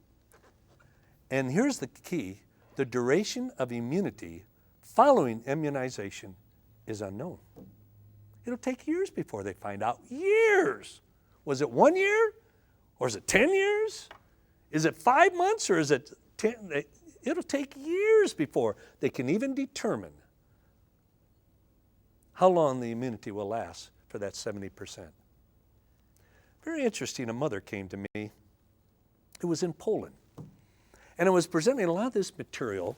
And here's the key. The duration of immunity following immunization is unknown. It'll take years before they find out. Years! Was it 1 year? Or is it 10 years? Is it 5 months or is it 10? It'll take years before they can even determine how long the immunity will last for that 70%. Very interesting, a mother came to me. It was in Poland. And it was presenting a lot of this material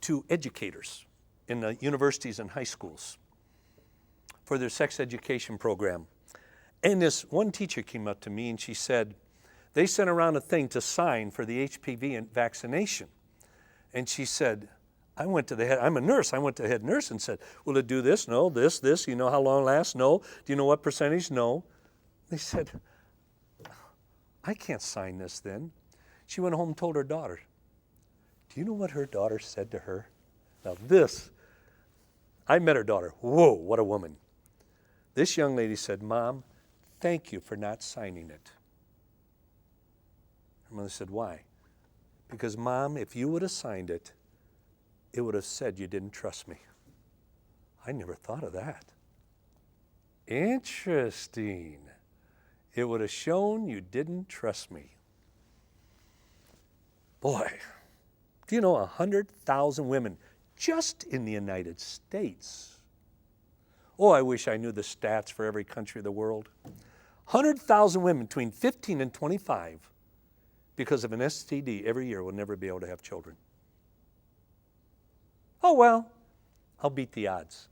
to educators in the universities and high schools for their sex education program. And this one teacher came up to me and she said, they sent around a thing to sign for the HPV vaccination. And she said, I'm a nurse, I went to the head nurse and said, will it do this? No, this, you know how long it lasts? No. Do you know what percentage? No. They said, I can't sign this then. She went home and told her daughter. Do you know what her daughter said to her? Now this, I met her daughter. Whoa, what a woman. This young lady said, Mom, thank you for not signing it. Her mother said, why? Because, Mom, if you would have signed it, it would have said you didn't trust me. I never thought of that. Interesting. It would have shown you didn't trust me. Boy, do you know 100,000 women just in the United States? Oh, I wish I knew the stats for every country of the world. 100,000 women between 15 and 25 because of an STD every year will never be able to have children. Oh, well, I'll beat the odds.